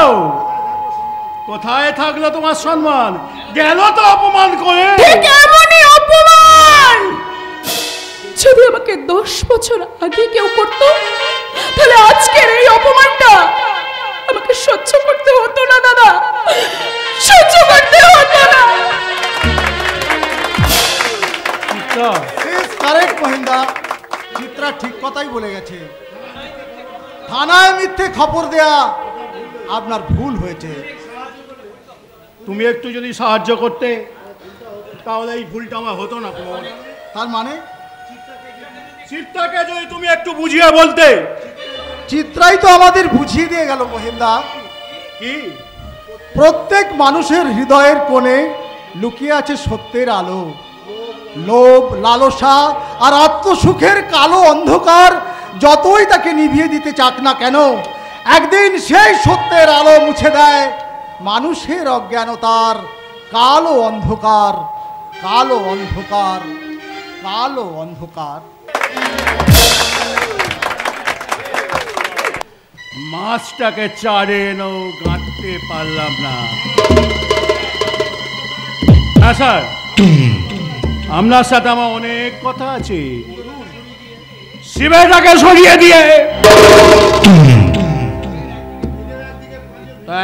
কোথায় থাকলো তোমার সম্মান? গেল তো অপমান করে। ঠিক এমনই অপমান যদি আমাকে 10 বছর আগে কেউ করতো, তাহলে আজকের এই অপমানটা আমাকে সহ্য করতে হতো না দাদা, সহ্য করতে হতো না। কারেক্ট মহিন্দা, চিত্রা ঠিক কথাই বলে গেছে। থানায় মিথ্যে খবর দেয়া আপনার ভুল হয়েছে। তুমি একটু যদি সাহায্য করতে তাহলে এই ভুলটা আমার হতো না। তার মানে চিত্রাকে যদি তুমি একটু বুঝিয়ে বলতে। চিত্রাই তো আমাদের বুঝিয়ে দিয়ে গেল মহিন্দা। কি? প্রত্যেক মানুষের হৃদয়ের কোণে লুকিয়ে আছে সত্যের আলো। লোভ, লালসা আর আত্মসুখের কালো অন্ধকার যতই তাকে নিভিয়ে দিতে চাক না কেন, একদিন সেই সত্যের আলো মুছে দেয় মানুষের অজ্ঞানতার কালো অন্ধকার, কালো অন্ধকার, কালো অন্ধকার। মাছটাকে চারে এনেও গাঁটতে পারলাম না। হ্যাঁ স্যার, আপনার সাথে আমার অনেক কথা আছে। শিবেটাকে সরিয়ে দিয়ে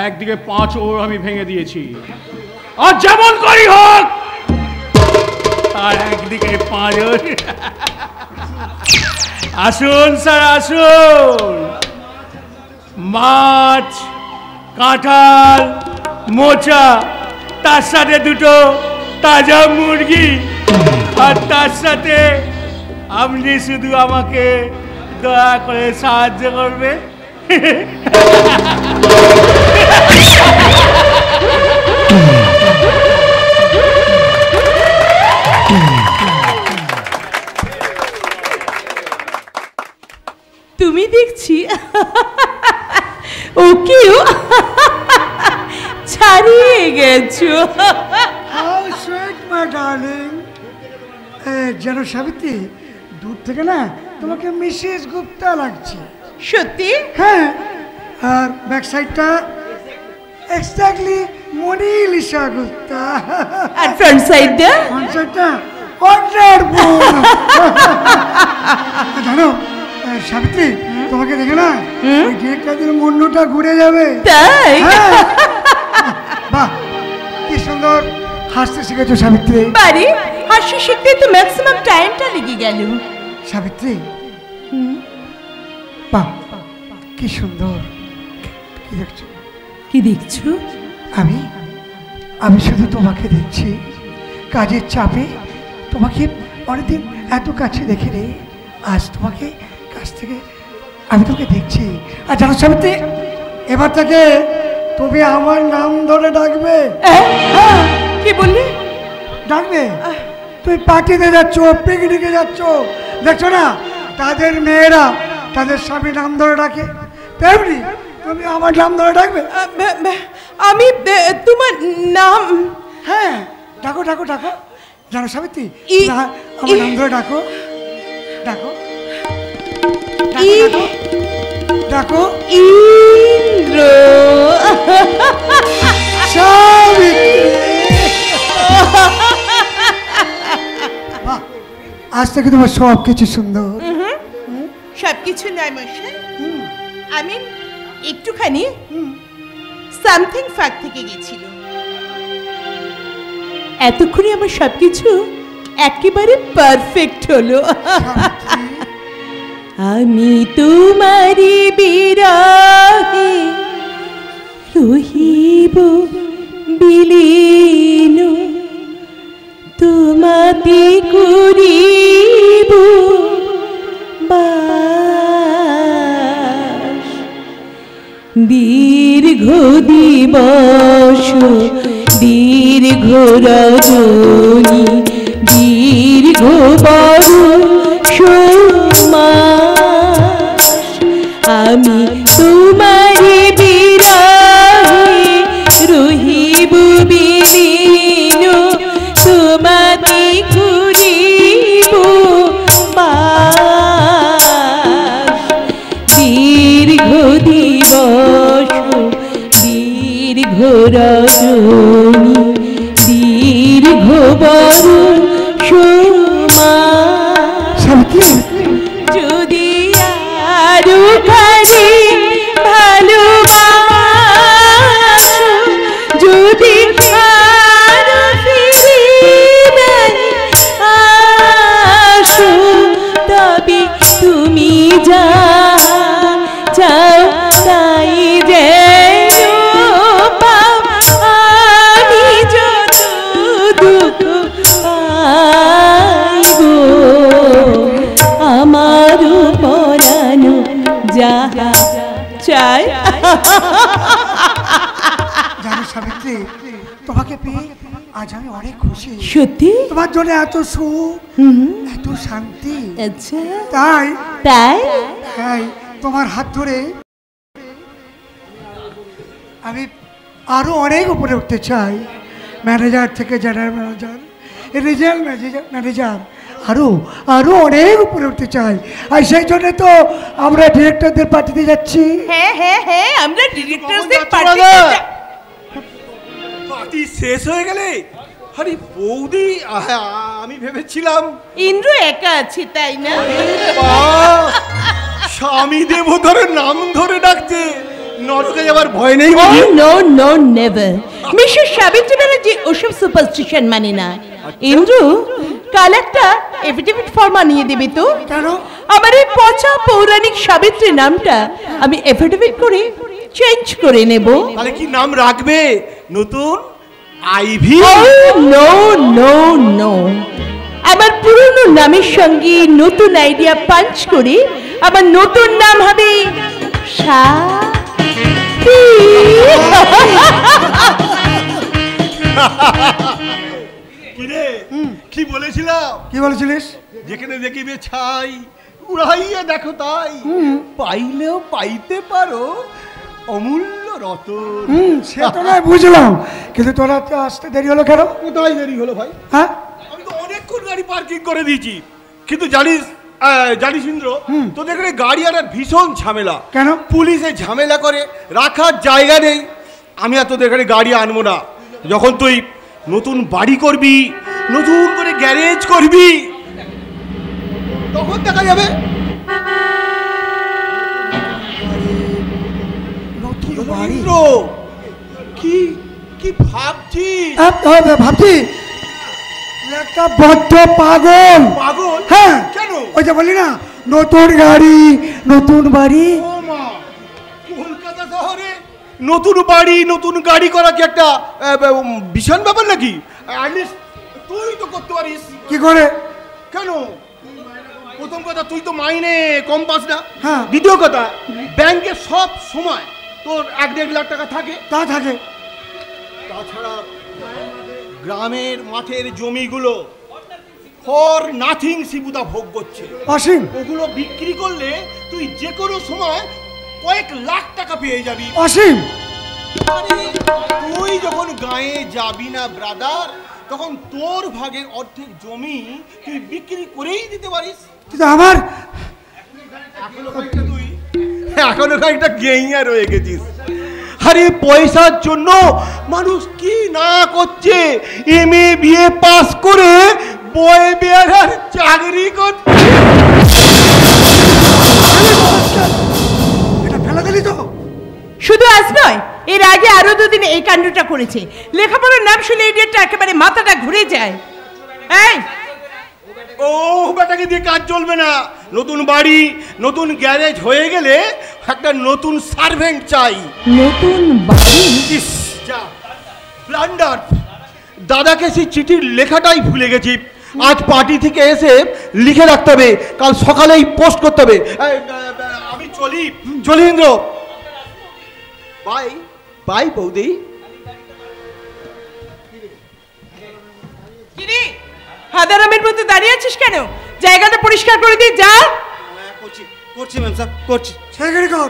একদিকে 5 ওর আমি ভেঙে দিয়েছি, আর যেমন করি হোক আর একদিকে 5 ওর। আসুন স্যার আসুন। মাছ, কাঁঠাল, মোচা, তার সাথে 2টো তাজা মুরগি, আর তার সাথে আপনি শুধু আমাকে দয়া করে সাহায্য করবে। তুমি দেখছি ওকেও ছাড়িয়ে গেছো। How sweet my darling. যেন সাবিত্রী, দূর থেকে না তোমাকে মিসেস গুপ্তা লাগছে। সত্যি? হ্যাঁ, আর ব্যাক সাইডটা এক্স্যাক্টলি মনিলিশা গুপ্তা। আর ফ্রন্ট সাইডটা? ফ্রন্ট সাইডটা ওয়ান্ডারফুল। জানো সাবিত্রী, তোমাকে দেখে না ওই ডিরেক্টরদের মনটা ঘুরে যাবে। তাই? বাহ, কি সুন্দর হাসতে শিখেছো সাবিত্রী। বাড়ি হাসি শিখতে তো ম্যাক্সিমাম টাইমটা লেগে গেল। সাবিত্রী, বাহ কি সুন্দর। কি দেখছো? কি দেখছো? আমি শুধু তোমাকে দেখছি। কাজের চাপে তোমাকে অনেকদিন এত কাছে দেখে রে, আজ তোমাকে কাছ থেকে আমি তোকে দেখছি। আর জানো সাবিত্রী, এবার থেকে তুমি আমার নাম ধরে ডাকবে। কি বললি? ডাকবে। তুমি পার্টিতে যাচ্ছ, পিকনিকে যাচ্ছ, দেখছো না তাদের মেয়েরা তাদের স্বামী নাম ধরে ডাকে, তেমনি তুমি আমার নাম ধরে ডাকবে। আমি তোমার নাম? হ্যাঁ, ডাকো ডাকো ডাকো। জানো সাবিত্রী, আমার নাম ধরে ডাকো ডাকো ডাকো ডাকো। ইন্দ্র। আজ থেকে তোমার সব কিছু সুন্দর। সবকিছু নয় মশাই, আমি একটুখানি সামথিং ফাঁক থেকে গেছিল। এতক্ষণে আমার সবকিছু একেবারে পারফেক্ট হলো। আমি তোমারি বিরহে রহিব বিলীন, তোমাতে করিব বাস। দীর্ঘ দিবস দীর্ঘ রজনী দীর্ঘ বর্ষ মাস, আমি তোমারি বিরহে রহিব বিলীন, তোমাতে করিব বাস। দীর্ঘ দিবস দীর্ঘ রজনী দীর্ঘ বর্ষ মাস। যদি আরো খালি ভালোবাসো, যদি আরো ফিরে আসো, তবে তুমি যা আজ আমি অনেক খুশি। সত্যি? তোমার জন্য এত সুখ, এত শান্তি। আচ্ছা, তাই তাই তাই তোমার হাত ধরে আমি আরো অনেক উপরে উঠতে চাই। ম্যানেজার থেকে জেনারেল ম্যানেজার, রিজিয়নাল ম্যানেজার, আরো আরো অনেক উপরে উঠতে চাই। আর সেই জন্য তো আমরা ডিরেক্টরদের পার্টিতে যাচ্ছি। হ্যাঁ হ্যাঁ হ্যাঁ, আমরা ডিরেক্টরদের পার্টি। পার্টি শেষ হয়ে গেলে? আরে বৌদি, আমি ভেবেছিলাম ইন্দ্র একা আছে, তাই না? স্বামী দেবধরের নাম ধরে ডাকছে, নরকে যাবার ভয় নেই? No no never. Mrs Savitri Banerjee ওসব সুপারস্টিশন মানে না। ইন্দ্র, কাল একটা এফিডেভিট ফর্ম আনিয়ে দেবে তো? কেন? আমার এই পচা পৌরাণিক সাবিত্রী নামটা আমি এফিডেভিট করে চেঞ্জ করে নেব। তাহলে কি নাম রাখবে? নতুন আইভি? নো নো নো, আমার পুরনো নামের সঙ্গে নতুন আইডিয়া পাঞ্চ করে আমার নতুন নাম হবে কি বলেছিলাম? কি বলেছিলিস? যেখানে দেখিবে ছাই, উড়াইয়া দেখো তাই, পাইলেও পাইতে পারো অমূল্য রতন। সে তো নয় বুঝলাম, কিন্তু তোরা আসতে দেরি হলো কেন? কোথায় দেরি হলো ভাই? হ্যাঁ, আমি তো অনেকক্ষণ গাড়ি পার্কিং করে দিয়েছি, কিন্তু জানিস ইন্দ্র, তোদের এখানে গাড়ি আর ভীষণ ঝামেলা। কেন? পুলিশে ঝামেলা করে, রাখার জায়গা নেই। আমি আর তোদের এখানে গাড়ি আনবো না। যখন তুই নতুন বাড়ি করবি, নতুন করে গ্যারেজ করবি, তখন দেখা যাবে। ইন্দ্র, কি কি ভাবছিস? ভাবছি একটা বদ্ধ পাগল। পাগল? হ্যাঁ, কেন? ওই যে বলি না, নতুন গাড়ি নতুন বাড়ি। কলকাতা শহরে নতুন বাড়ি নতুন গাড়ি করা কি একটা ভীষণ ব্যাপার নাকি? তুই তো করতে পারিস। কি করে? কেন? প্রথম কথা, তুই তো মাইনে কম পাস না। হ্যাঁ। দ্বিতীয় কথা, ব্যাংকে সব সময় তোর 1-1.5 লাখ টাকা থাকে। তা থাকে। তাছাড়া গ্রামের মাঠের জমিগুলো ফর নাথিং শিবুদা ভোগ করছে। অসীম। ওগুলো বিক্রি করলে তুই যে কোনো সময় কয়েক লাখ টাকা পেয়ে যাবি। অসীম, তুই যখন গায়ে যাবি না ব্রাদার, তখন তোর ভাগের অর্ধেক জমি তুই বিক্রি করেই দিতে পারিস। কিন্তু আমার এখনো কয়েকটা গেইয়া রয়ে গেছিস। আরে পয়সার জন্য মানুষ কি না করছে। MA BA পাস করে বয় বেয়ারার চাকরি করছে। এটা ফেলা দিলি তো? শুধু আজ নয়, এর আগে আরো দুদিন এই কাণ্ডটা করেছে। লেখাপড়ার নাম শুনে ইডিয়েটটা একেবারে মাথাটা ঘুরে যায়। এই, ও বেটাকে দিয়ে কাজ চলবে না। নতুন বাড়ি নতুন গ্যারেজ হয়ে গেলে একটা নতুন সার্ভেন্ট চাই। নতুন বাড়ি? যা ব্লান্ডার, দাদাকে সেই চিঠির লেখাটাই ভুলে গেছি। আজ পার্টি থেকে এসে লিখে রাখতে হবে, কাল সকালেই পোস্ট করতে হবে। আমি চলি ইন্দ্র। বাই বাই বৌদি। কিরে, হাদারামের মধ্যে দাঁড়িয়ে আছিস কেন? জায়গাটা পরিষ্কার করে দিয়ে যা। করছি ম্যাম স্যার, করছি। সেখানে কর।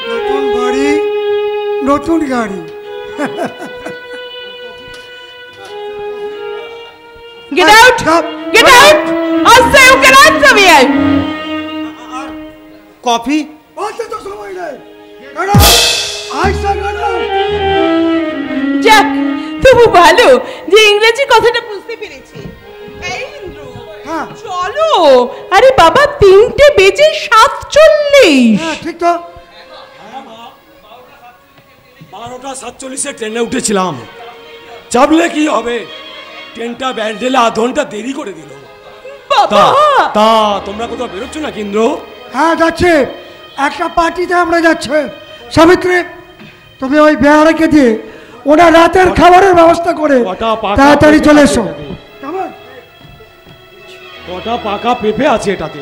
নতুন বাড়ি নতুন গাড়ি। Get out! Get out! I say you get out from here! Coffee? বলতে তো সময় নেই। যাক, তবু ভালো যে ইংরেজি কথাটা বুঝতে পেরেছি। এই ইন্দ্র, চলো। আরে বাবা, 3:47। ঠিক তো। 12:47 ট্রেনে উঠেছিলাম। চাপলে কি হবে, ট্রেনটা ব্যান্ডেলে আধ ঘন্টা দেরি করে দিল। তা তোমরা কোথাও বেরোচ্ছ না কেন্দ্র? হ্যাঁ যাচ্ছে, একটা পার্টিতে আমরা যাচ্ছে। সাবিত্রী, তুমি ওই বেহারাকে দিয়ে ওরা রাতের খাবারের ব্যবস্থা করে তাড়াতাড়ি চলে এসো। কটা পাকা পেঁপে আছে এটাতে।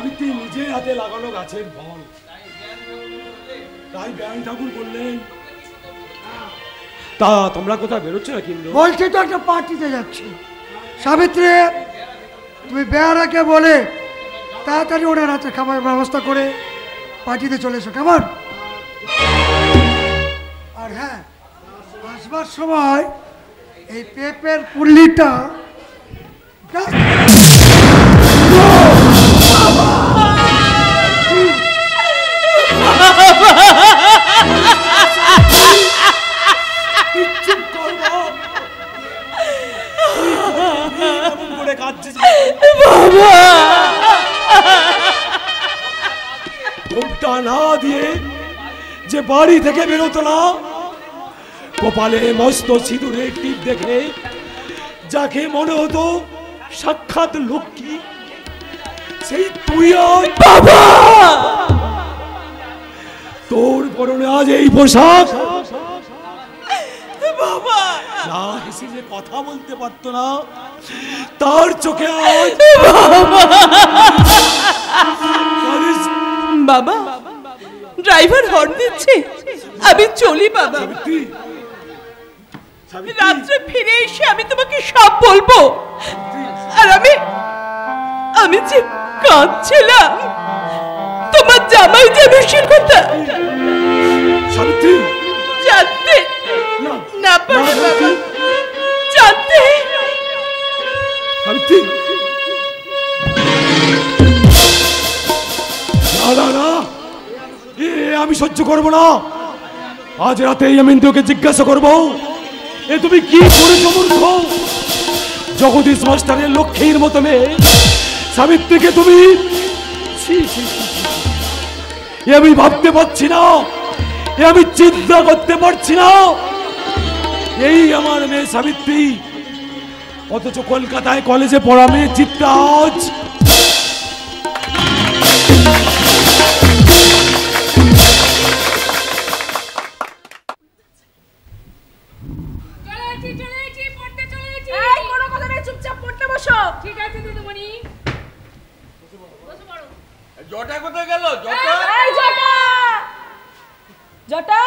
সাবিত্রী নিজের হাতে লাগানো গাছের ফল, তাই বেআইন ঠাকুর বললেন। তা তোমরা কোথায় বেরোচ্ছ না? কিন্তু বলছি তো একটা পার্টিতে যাচ্ছি। সাবিত্রী, তুমি বেয়ারাকে বলে তাড়াতাড়ি ওনার হাতে খাবার ব্যবস্থা করে পার্টিতে চলে এসো, কেমন? আর হ্যাঁ, আসবার সময় এই পেঁপের পুল্লিটা ঘুমটা না দিয়ে যে বাড়ি থেকে বেরোতো না, কপালে মস্ত সিঁদুরের টিপ দেখে যাকে মনে হতো সাক্ষাৎ লক্ষ্মী, সেই তুই আজ বাবা। তোর পরনে আজ এই পোশাক। বাবা না হেসে যে কথা বলতে পারতো না, তার চোখে আজ বাবা ড্রাইভার হর্ন দিচ্ছে, আমি চলি বাবা। রাত্রে ফিরে এসে আমি তোমাকে সব বলবো। আর আমি যে কাঁদছিলাম তোমার জামাই জানুসের কথা সাবিত্রী জানতে না পারে বাবা, জানতে। সাবিত্রী না না, আমি সহ্য করবো না। আজ রাতেই আমি তোকে জিজ্ঞাসা করবো, এ তুমি কি করেছো মূর্খ? জগদীশ মাস্টারের লক্ষ্মীর মতো মেয়ে সাবিত্রীকে তুমি, আমি ভাবতে পারছি না, আমি চিন্তা করতে পারছি না। এই আমার মেয়ে সাবিত্রী, অথচ কলকাতায় কলেজে পড়া মেয়ে চিত্রা আজ জটা কোথায় গেল? জটা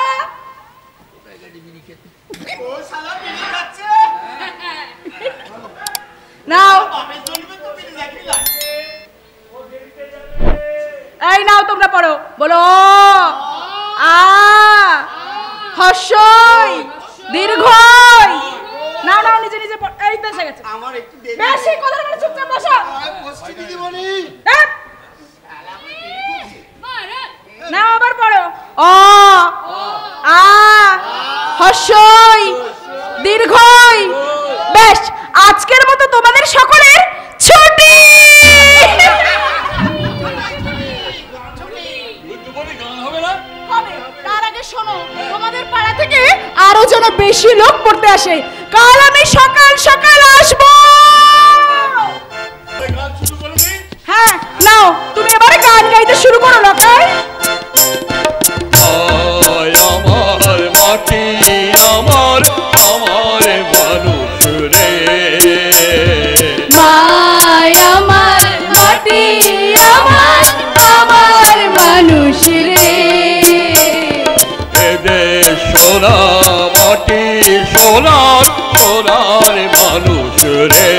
নাও, এই নাও তোমরা পড়ো, বলো আ হর্ষই দীর্ঘই। নাও নাও নিজে নিজে এই তো এসে গেছে। আমার একটু দেরি, বেশি কথা বলে চুপচাপ বসো। বসছি দিদিমণি। নাও আবার পড়ো, অ আ হর্ষই দীর্ঘই। বেশ, আজকের মতো তোমাদের সকলের ছুটি। তার আগে শোনো, তোমাদের পাড়া থেকে আরো যেন বেশি লোক পড়তে আসে। কাল আমি সকাল সকাল আসবো। হ্যাঁ নাও, তুমি এবারে গান গাইতে শুরু করো। লকায় আমার মাটি, আমার আমার মানুষ রে, মায় আমার মাটি, আমার আমার মানুষ রে। এদের সোনা মাটি, সোনার সোনার মানুষ রে,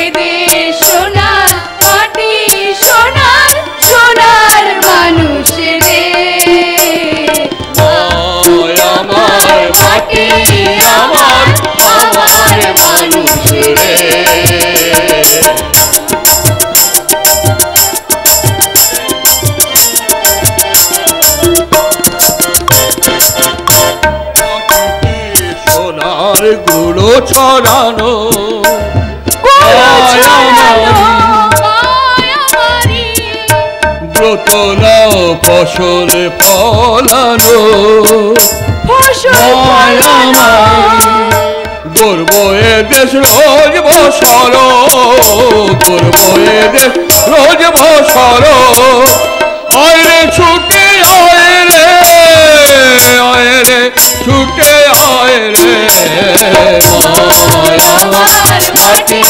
এদের সোনা মাটি, সোনার সোনার মানুষ রে। আমার মাটি, আমার আমার মানুষ রে। সোনার গুঁড়ো ছড়ানো, ব্রতলা ফসল ফলানো, গর্ব এ দেশ রোজ বসর, গর্ব এ দেশ রোজ বসর। আয় রে ছুটে আয় রে, আয় রে ছুটে আয় রে। আমার মাটি,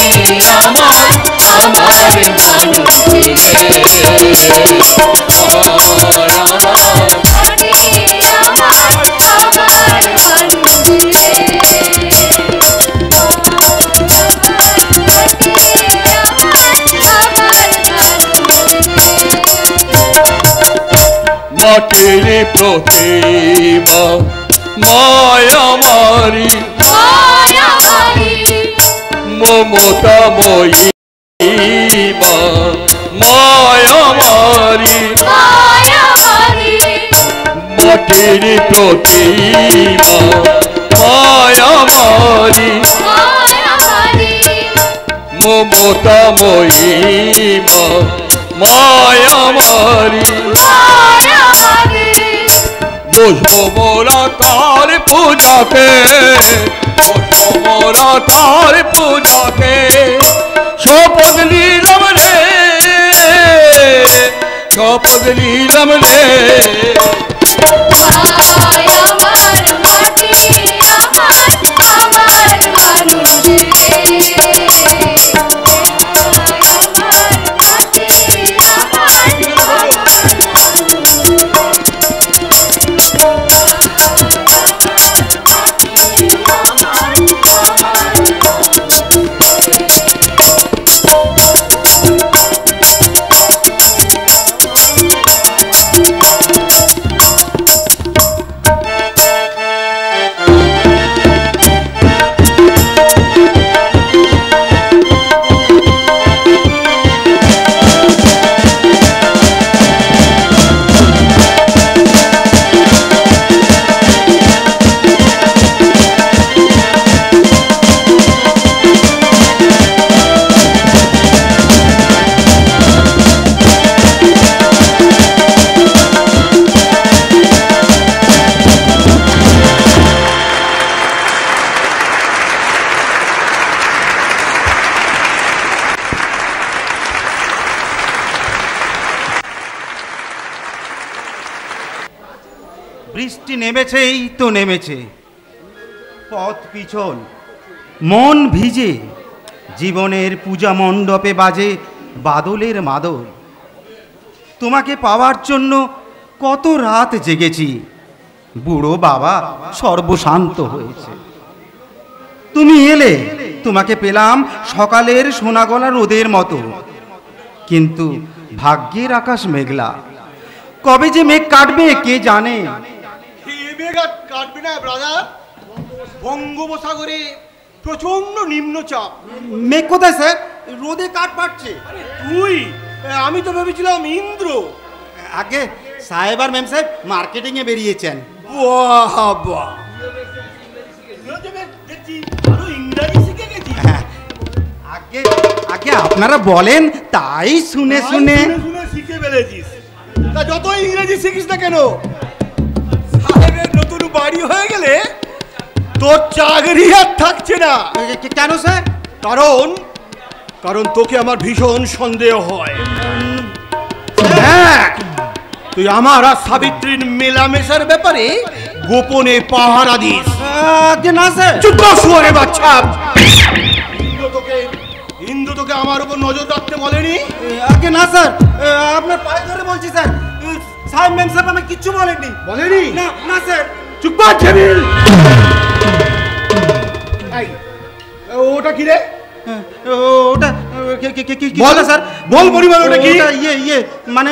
আমার আমার মাটির প্রতিমা মায়ামারি মমতাময়ী মা মায়ামারি মাটির প্রতিমা মায়ামারি মমতাময়ী মা মায়ামারি বসবো মোরা তার পূজাতে, বসবো মোরা তার পূজাতে, শপথ নিলাম রে, শপথ নিলাম রে। বৃষ্টি নেমেছেই তো নেমেছে, পথ পিছল, মন ভিজে, জীবনের পূজা মণ্ডপে বাজে বাদলের মাদল। তোমাকে পাওয়ার জন্য কত রাত জেগেছি, বুড়ো বাবা সর্বশান্ত হয়েছে। তুমি এলে, তোমাকে পেলাম সকালের সোনাগলা রোদের মতো, কিন্তু ভাগ্যের আকাশ মেঘলা, কবে যে মেঘ কাটবে কে জানে। কাটবে না ব্রাদার, বঙ্গোপসাগরে প্রচন্ড নিম্নচাপ। মেঘ কোথায় স্যার? রোদে কাঠ পাচ্ছে। তুই? আমি তো ভেবেছিলাম ইন্দ্র। আগে সাহেব আর ম্যাম সাহেব মার্কেটিং এ বেরিয়েছেন। আগে আগে আপনারা বলেন, তাই শুনে শুনে শিখে ফেলেছিস। তা যত ইংরেজি শিখিস না কেন, সাহেবের নতুন বাড়ি হয়ে গেলে তোর চাকরি আর থাকছে না। কেন স্যার? কারণ তোকে আমার ভীষণ সন্দেহ হয়। হ্যাঁ, তুই আমার আর সাবিত্রীর মেলামেশার ব্যাপারে গোপনে পাহারা দিস। না স্যার। চুপ কর শুয়োরের বাচ্চা। ইন্দ্র তোকে আমার উপর নজর রাখতে বলেনি? আগে না স্যার, আপনার পায়ে ধরে বলছি স্যার, সাহেব ম্যাম সাহেব আমাকে কিচ্ছু বলেননি। বলেনি? না না স্যার। চুপ কর জেমিল। ওটা কি রে? ওটা কি বল স্যার, বল পরিবার। ওটা কি? ইয়ে মানে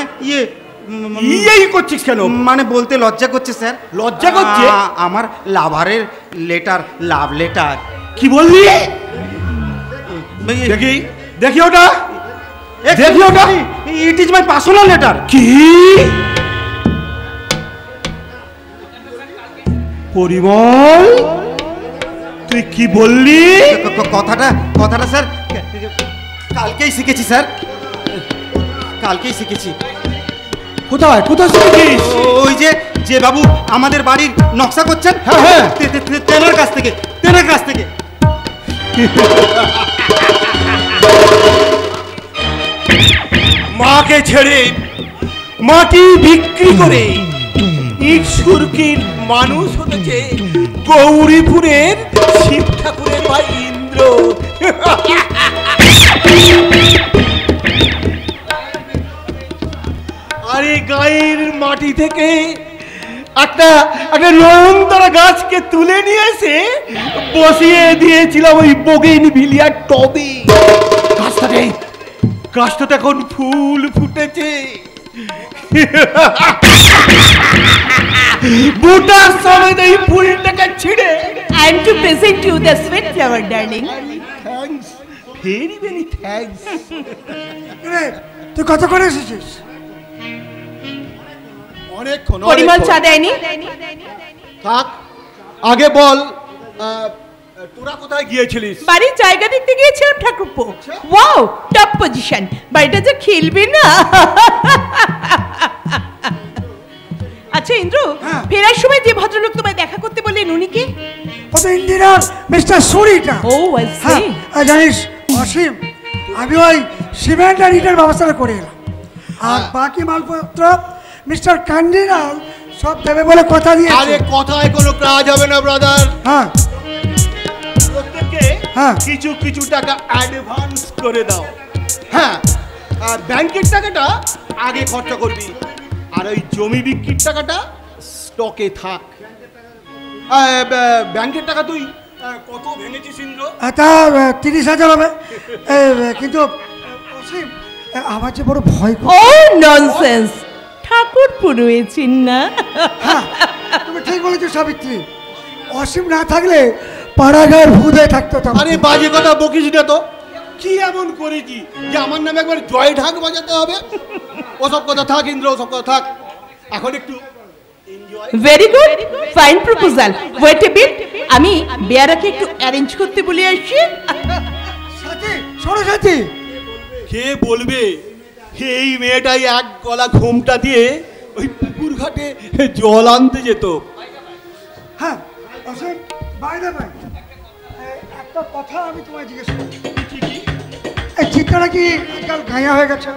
ইয়েই করছিস কেন? মানে বলতে লজ্জা করছে স্যার। লজ্জা করছে? আমার লাভারের লেটার, লাভ লেটার। কি বললি? দেখি দেখি ওটা, দেখি ওটা। It is my personal letter. কি পরিমল, তুই কি বললি? কথাটা স্যার কালকেই শিখেছি স্যার, কালকেই শিখেছি। কোথায় কোথায় শিখেছিস? ওই যে বাবু আমাদের বাড়ির নকশা করছেন, হ্যাঁ হ্যাঁ, তেনার কাছ থেকে, তেনার কাছ থেকে। মাকে ছেড়ে মাটি বিক্রি করে ইট সুরকির মানুষ হতেছে গৌরীপুরের শিব ঠাকুরের ভাই ইন্দ্র। আরে গায়ের মাটি থেকে একটা নয়নতারা গাছকে তুলে নিয়ে এসে বসিয়ে দিয়েছিলাম ওই বোগেনভিলিয়ার টবে। গাছটাতে এখন ফুল ফুটেছে। বুটার সমেত এই ফুলটাকে ছিঁড়ে I am to present you the sweet flower, darling. Thanks, very very thanks. তুই কত করে এসেছিস? অনেকক্ষণ। পরিমল চা দেয়নি? থাক, আগে বল তোরা কোথায় গিয়েছিলিস? বাড়ির জায়গা দেখতে গিয়েছিলাম ঠাকুরপো। Wow, top position. বাড়িটা যে খেলবে না। আচ্ছা ইন্দ্র, ফেরার সময় যে ভদ্রলোক তোমায় দেখা করতে বললেন উনি কে? ও তো ইন্দিরার mister Surita. Oh I see. জানিস অসীম, আমি ওই সিমেন্ট আর ইটের ব্যবস্থাটা করে এলাম, আর বাকি মালপত্র মিস্টার কান্ডিলাল সব দেবে বলে কথা দিয়েছে। আরে কথায় কোনো কাজ হবে না ব্রাদার। হ্যাঁ, প্রত্যেককে কিছু কিছু টাকা অ্যাডভান্স করে দাও। হ্যাঁ, আর ব্যাংকের টাকাটা আগে খরচা করবি, আর ওই জমি বিক্রির টাকাটা স্টকে থাক। ব্যাংকের টাকা তুই কত ভেঙেছিস ইন্দ্র? তা 30,000 হবে, কিন্তু অসীম আমার যে বড় ভয়। ও ননসেন্স, ঠাকুরপো রয়েছেন না? তুমি ঠিক বলেছো সাবিত্রী, অসীম না থাকলে পাড়াগার ভূতে থাকতো। আরে বাজে কথা বকিস না তো। কি এমন করেছি যে আমার নামে একবার জয় ঢাক বাজাতে হবে? ওসব কথা থাক ইন্দ্র, ওসব কথা থাক। এখন একটু very good, fine proposal. Wait a bit, আমি বেয়ারাকে একটু অ্যারেঞ্জ করতে বলে আসছি। সাথী, শোনো সাথী। কে বলবে? এই মেয়েটাই এক গলা ঘুমটা দিয়ে ওই পুকুর ঘাটে জল আনতে যেত। হ্যাঁ অসীম, বাই দা বাই, একটা কথা আমি তোমায় জিজ্ঞেস করছি। এই চিত্রটা কি আজকাল গাঁয়া হয়ে গেছে?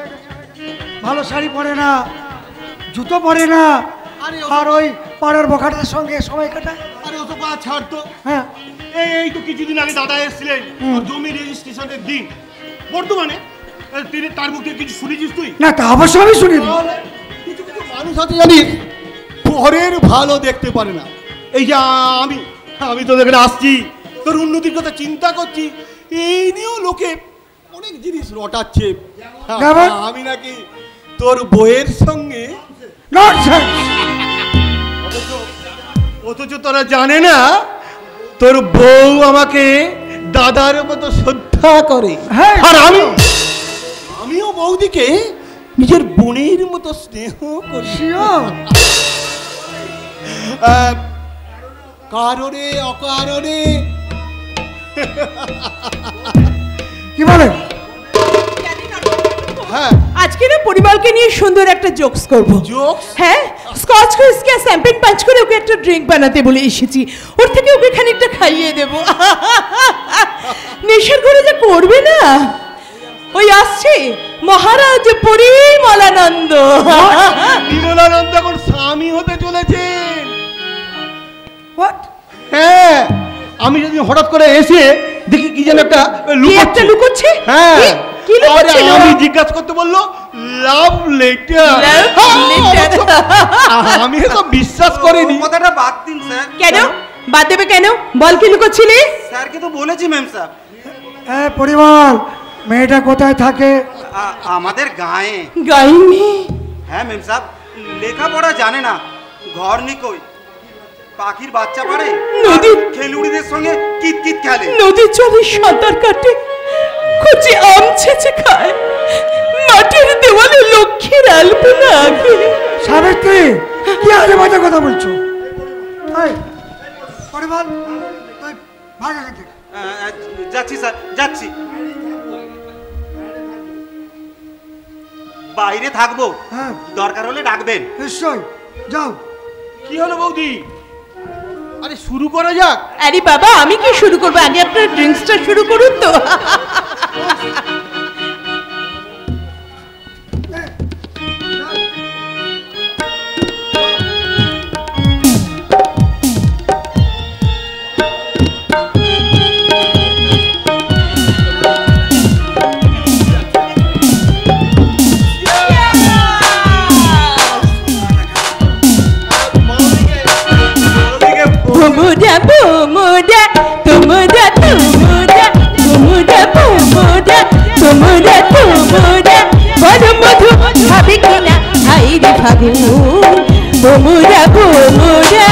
ভালো শাড়ি পরে না, জুতো পরে না, আর ওই পাড়ার বখাটের সঙ্গে সময় কাটায়। আরে ওসব কথা ছাড়তো। হ্যাঁ, এই তো কিছুদিন আগে দাদা এসেছিলেন জমি রেজিস্ট্রেশনের দিন বর্তমানে। তিনি তার মুখে কিছু শুনেছিস তুই? না, তা অবশ্যই আমি শুনি। কিছু কিছু মানুষ আছে জানিস, পরের ভালো দেখতে পারে না। এই যে আমি তোদের এখানে আসছি, তোর উন্নতির কথা চিন্তা করছি, এই নিয়েও লোকে অনেক জিনিস রটাচ্ছে। আমি নাকি তোর বইয়ের সঙ্গে। অথচ তোরা জানে না তোর বউ আমাকে দাদার মতো শ্রদ্ধা করে, আর আমিও বৌদিকে নিজের বোনের মতো স্নেহ করি। কারণে অকারণে কি বলে? হ্যাঁ, আজকে না পরিমলকে নিয়ে সুন্দর একটা জোকস করব। জোকস? হ্যাঁ, স্কচ হুইস্কি আর শ্যাম্পেন পাঞ্চ করে ওকে একটা ড্রিঙ্ক বানাতে বলে এসেছি। ওর থেকে ওকে খানিকটা খাইয়ে দেব। নেশার করে যে করবে না। ওই আসছে মহারাজ পরিমলানন্দ। বিমলানন্দ এখন স্বামী হতে চলেছেন। হ্যাঁ, আমি যদি হঠাৎ করে এসে দেখি কি যেন একটা লুকোচ্ছে। হ্যাঁ, আমি জিজ্ঞাসা করতে বললো লাভ লেটার। আমি তো বিশ্বাস করিনি। কথাটা বাদ দিন স্যার। কেন বাদ দেবে? কেন বল, কি লুকোচ্ছিলি? স্যারকে তো বলেছি ম্যাম স্যার। হ্যাঁ পরিমল, মেয়েটা কোথায় থাকে? আমাদের গায়ে। গায়ে? হ্যাঁ ম্যাম সাহেব, লেখাপড়া জানে না, ঘর নিকই, পাখির বাচ্চা পারে, নদী খেলুড়িদের সঙ্গে কিতকিত খেলে, নদীর জলে সাঁতার কাটে, কচি আম ছেঁচে খায়, মাটির দেওয়ালে লক্ষ্মীর আলপনা আঁকে। সাবিত্রী, কি আজে বাজে কথা বলছো? যাচ্ছি স্যার, যাচ্ছি। বাইরে থাকবো, দরকার হলে ডাকবেন। নিশ্চয়, যাও। কি হলো বৌদি? আরে শুরু করা যাক। আরে বাবা, আমি কি শুরু করবো? আগে আপনার ড্রিঙ্কসটা শুরু করুন তো। ফাগুন ভোমরা ভোমরা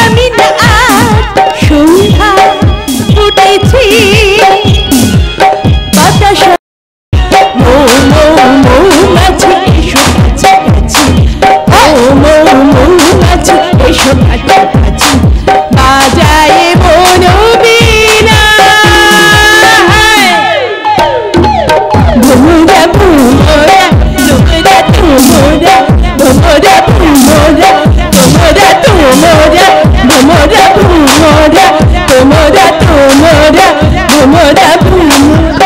আমি না সন্ধ্যা ফুটেছি বাতাস মৌমাছি এসো কাছাকাছি মৌমাছি এসো কাছাকাছি বাজায় বনবীণা ভোমরা ভোমরা তোমরা তোমরা ভোমরা ভোমরা তোমরা তোমরা ভোমরা ভোমরা তোমরা তোমরা ভোমরা ভোমরা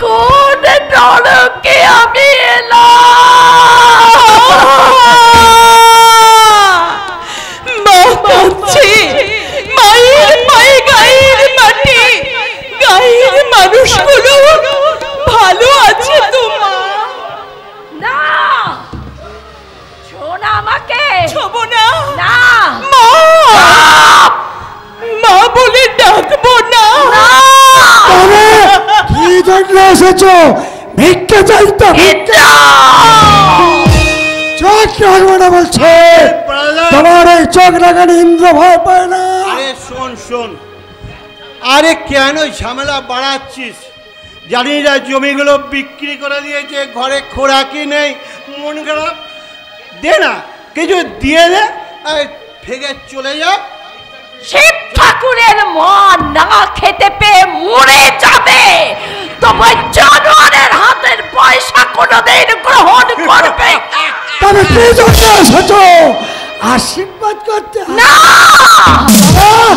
কোন নরকে আমি এলাম? মা কাঁদছে, মায়ের পায়ে গায়ের মাটি, গায়ের মানুষগুলো ভালো আছে তো মা? না, শোন আমাকে। ছবো না? না মা, মা বলে ডাকবো না? কি জন্য এসেছো? ভিক্ষা চাইতে? চোখ রাখবো না বলছে। তোমার এই চোখ লাগানি ইন্দ্র ভয় পায় না। আরে শোন শোন, আরে কেন ঝামেলা বাড়াচ্ছিস? জানি না জমিগুলো বিক্রি করে দিয়েছে, ঘরে খোরাকি নেই, মন খারাপ। দে না, কিছু দিয়ে দে, ফেগে চলে যা। শিব ঠাকুরের মন না খেতে পেয়ে মরে যাবে, তবে জানোয়ারের হাতের পয়সা কোনোদিন গ্রহণ করবে তবে কি জন্য এসেছো? আশীর্বাদ করতে? না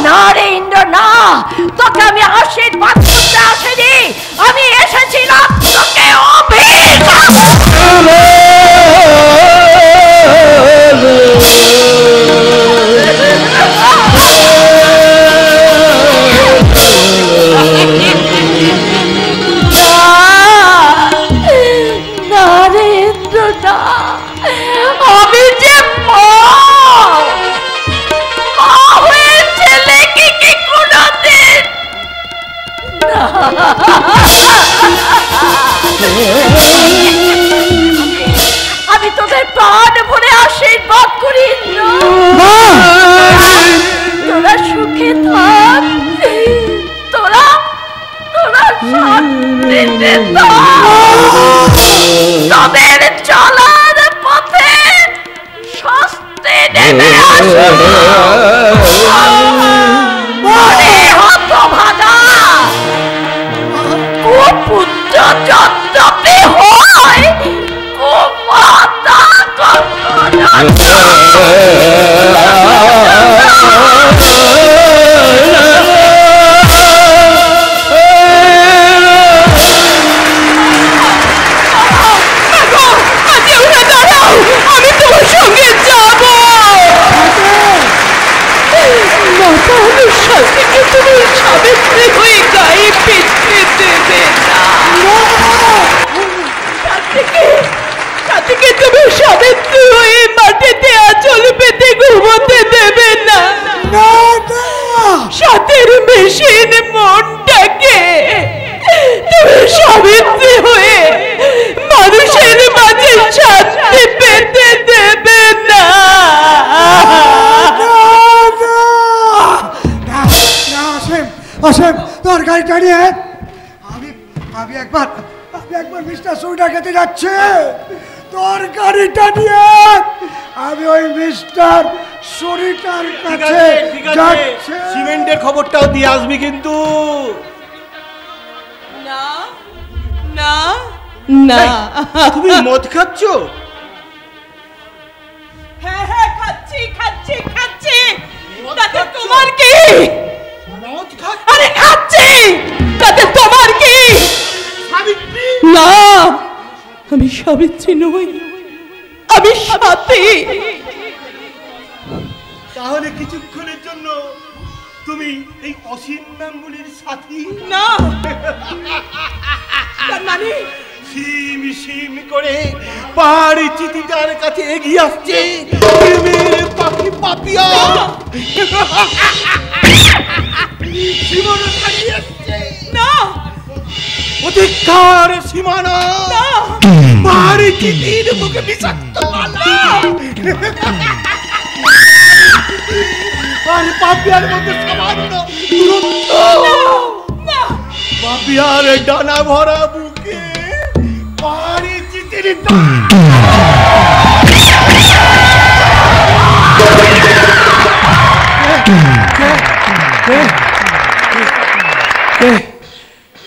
না রে ইন্দ্র, না, তোকে আমি আশীর্বাদ করতে আসিনি, আমি এসেছিলাম তোকে অভিশাপ। নরেন্দ্র না, আমি যে মা হয়ে ছেলে কি কোনদিন আমি তোদের প্রাণ ভরে আশীর্বাদ করি, তোরা সুখে থাক, তোরা তোরা শান্তিতে থাক, তোদের চলার পথে স্বস্তি নেমে আসুক। মনে হতভাগা কুপুত্র যদ্যপি হয়, কুমাতা কখনো আমি তোমার সঙ্গে যাব। মাতার সাথে তুমি সাবিত্রী হয়ে গায়ে পেতে দেবে না, সাথীকে তুমি সাবিত্রী হয়ে মাটিতে আঁচল পেতে ঘুমোতে দেবে না। সাথের মেশিন মনটাকে তুমি সাবিত্রী হয়ে মানুষের মাঝে শান্তি পেতে দেবে না। অসীম, তোর গাড়িটা নিয়ে আমি একবার মিস্টার সুইটা খেতে যাচ্ছে। তোর গাড়িটা নিয়ে আমি ওই মিস্টার সুরিটার কাছে যাচ্ছি। সিমেন্টের খবরটাও দিয়ে আসবি কিন্তু। না না না, তুমি মদ খাচ্ছ? হ্যাঁ হ্যাঁ খাচ্ছি খাচ্ছি খাচ্ছি, তাতে তোমার কি? আরে খাচ্ছি, তাতে তোমার কি? না, আমি সাবিত্রী নই, আমি সাথী। তাহলে কিছুক্ষণের জন্য তুমি এই অসীম গাঙ্গুলির সাথী না মানে সিম সিম করে পাহাড়ি চিঠিটার কাছে এগিয়ে আসছে প্রেমের পাখি পাপিয়া সীমানা ছাড়িয়ে আসছে না অধিকার সীমানা পাহাড়ি চিঠির মুখে বিষাক্ত আর পাপিয়ার মধ্যে সামান্য দূরত্ব পাপিয়ার ডানা ভরা বুকে পাহাড়ি চিঠির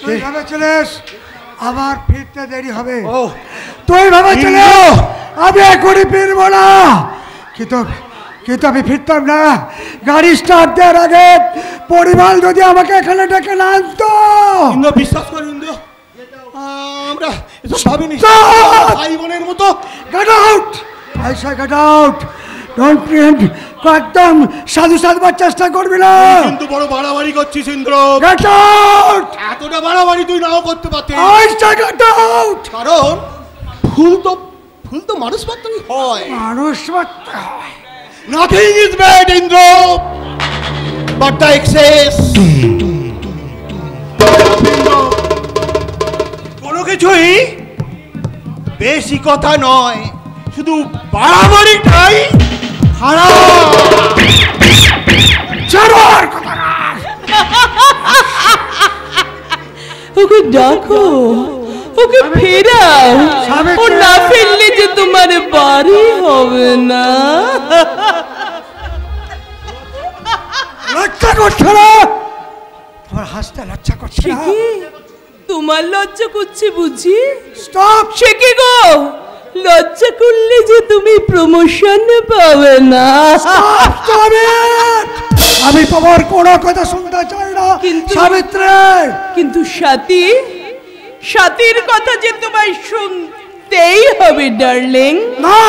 তুই ভেবেছিলিস আবার ফিরতে দেরি হবে, তুই ভেবেছিলি আমি এখনই ফিরবো না, কিন্তু আমি ফিরতাম না। গাড়ি স্টার্ট দেওয়ার আগে পরিবার যদি আমাকে এখানে ডেকে না আনতো। বিশ্বাস করি আমরা এসব ভাবিনি ভাই বোনের মতো। Get out, I say get out, don't pretend, একদম সাধু সাধবার চেষ্টা করবি না। কিন্তু বড় বাড়াবাড়ি করছিস ইন্দ্র। গেট আউট, এতটা বাড়াবাড়ি তুই নাও করতে পারতিস। আই সে গেট আউট, কারণ ফুল তো মানুষ মাত্রই হয়, মানুষ মাত্র হয়। Nothing is bad, Indra, but the excess. কোনো কিছুই বেশি কথা নয়, শুধু বাড়াবাড়িটাই খারাপ। চারবার কথা না। ওকে ডাকো, ওকে ফেরাও, ও না ফিরলে যে তোমার বাড়ি হবে না। লজ্জা করছে না তোমার? হাসতে লজ্জা করছে না? তোমার লজ্জা করছে বুঝি? স্টপ, সে কি গো? লজ্জা করলে যে তুমি প্রমোশন পাবে না। আমি তোমার কোনো কথা শুনতে চাই না সাবিত্রী। কিন্তু সাথীর কথা যে তোমায় শুনতেই হবে ডার্লিং। না,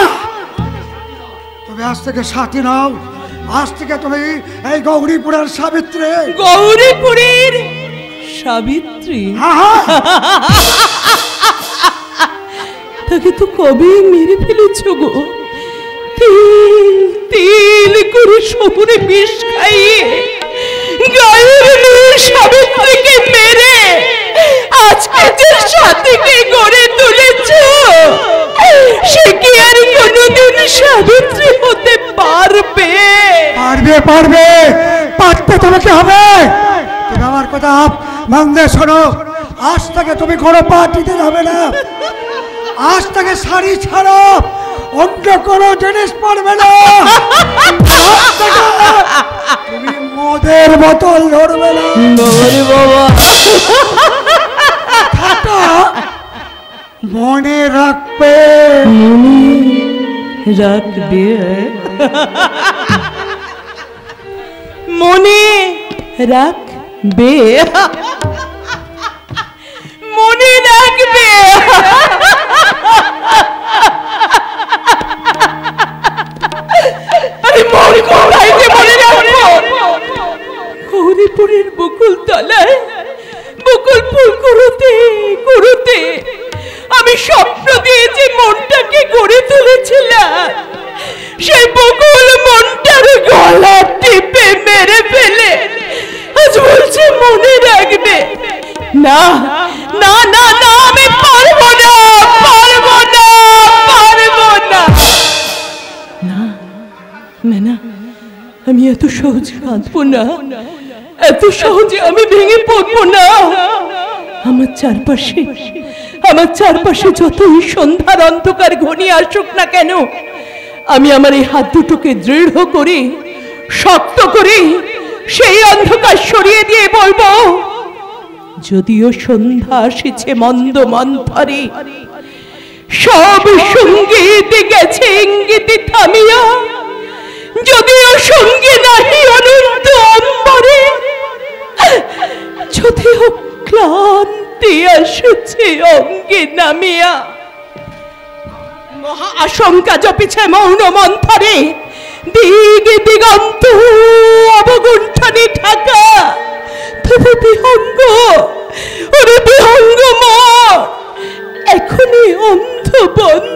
তুমি আজ থেকে সাথী নাও, আজ থেকে তুমি এই গৌরীপুরের সাবিত্রী। গৌরীপুরের সাবিত্রী? তাকে তো কবে মেরে ফেলেছ গো? তিল করে শহুরে বিষ খাইয়ে গায়ের সাবিত্রীকে মেরে আজকে যে সাথীকে গড়ে তুলেছ, সে কি আর কোনোদিন সাবিত্রী হতে পারবে? পারতে তোমাকে হবে। তুমি আমার কথা মন দিয়ে শোনো, আজ থেকে তুমি কোনো পার্টিতে যাবে না, আজ থেকে শাড়ি ছাড়ো, অন্য কোনো জিনিস পড়বে না, তুমি মদের বোতল ধরবে না। বাবা মনে রাখবে, রাখবে, মনে রাখবে, মনে রাখবে। গৌরীপুরের বকুল তলায় বকুল ফুল করতে আমি স্বপ্ন দিয়ে যে মনটাকে গড়ে তুলেছিলাম, সেই বকুল মনটার গলা টিপে মেরে ফেলে আজ বলছে মনে রাখবে। না না না না, আমি পারবো না, পারবো না, পারবো না। না না, আমি এত সহজে কাঁদবো না, এত সহজে আমি ভেঙে পড়বো না। আমার চারপাশে যতই সন্ধ্যার অন্ধকার ঘনিয়ে আসুক না কেন, আমি আমার এই হাত দুটোকে দৃঢ় করে শক্ত করে সেই অন্ধকার সরিয়ে দিয়ে বলবো, যদিও সন্ধ্যা আসিছে মন্দ মন্থরে, সব সঙ্গীত গেছে ইঙ্গিতে থামিয়া, যদিও সঙ্গে নাহি অনন্ত অম্বরে, যদিও ক্লান্তি আসছে অঙ্গে নামিয়া, মহা আশঙ্কা জপিছে মৌন মন্থরে, দিগ দিগন্ত অবগুণ্ঠনে ঢাকা, তবু বিহঙ্গ, ওরে বিহঙ্গ মন এখনই অন্ধ বন্ধ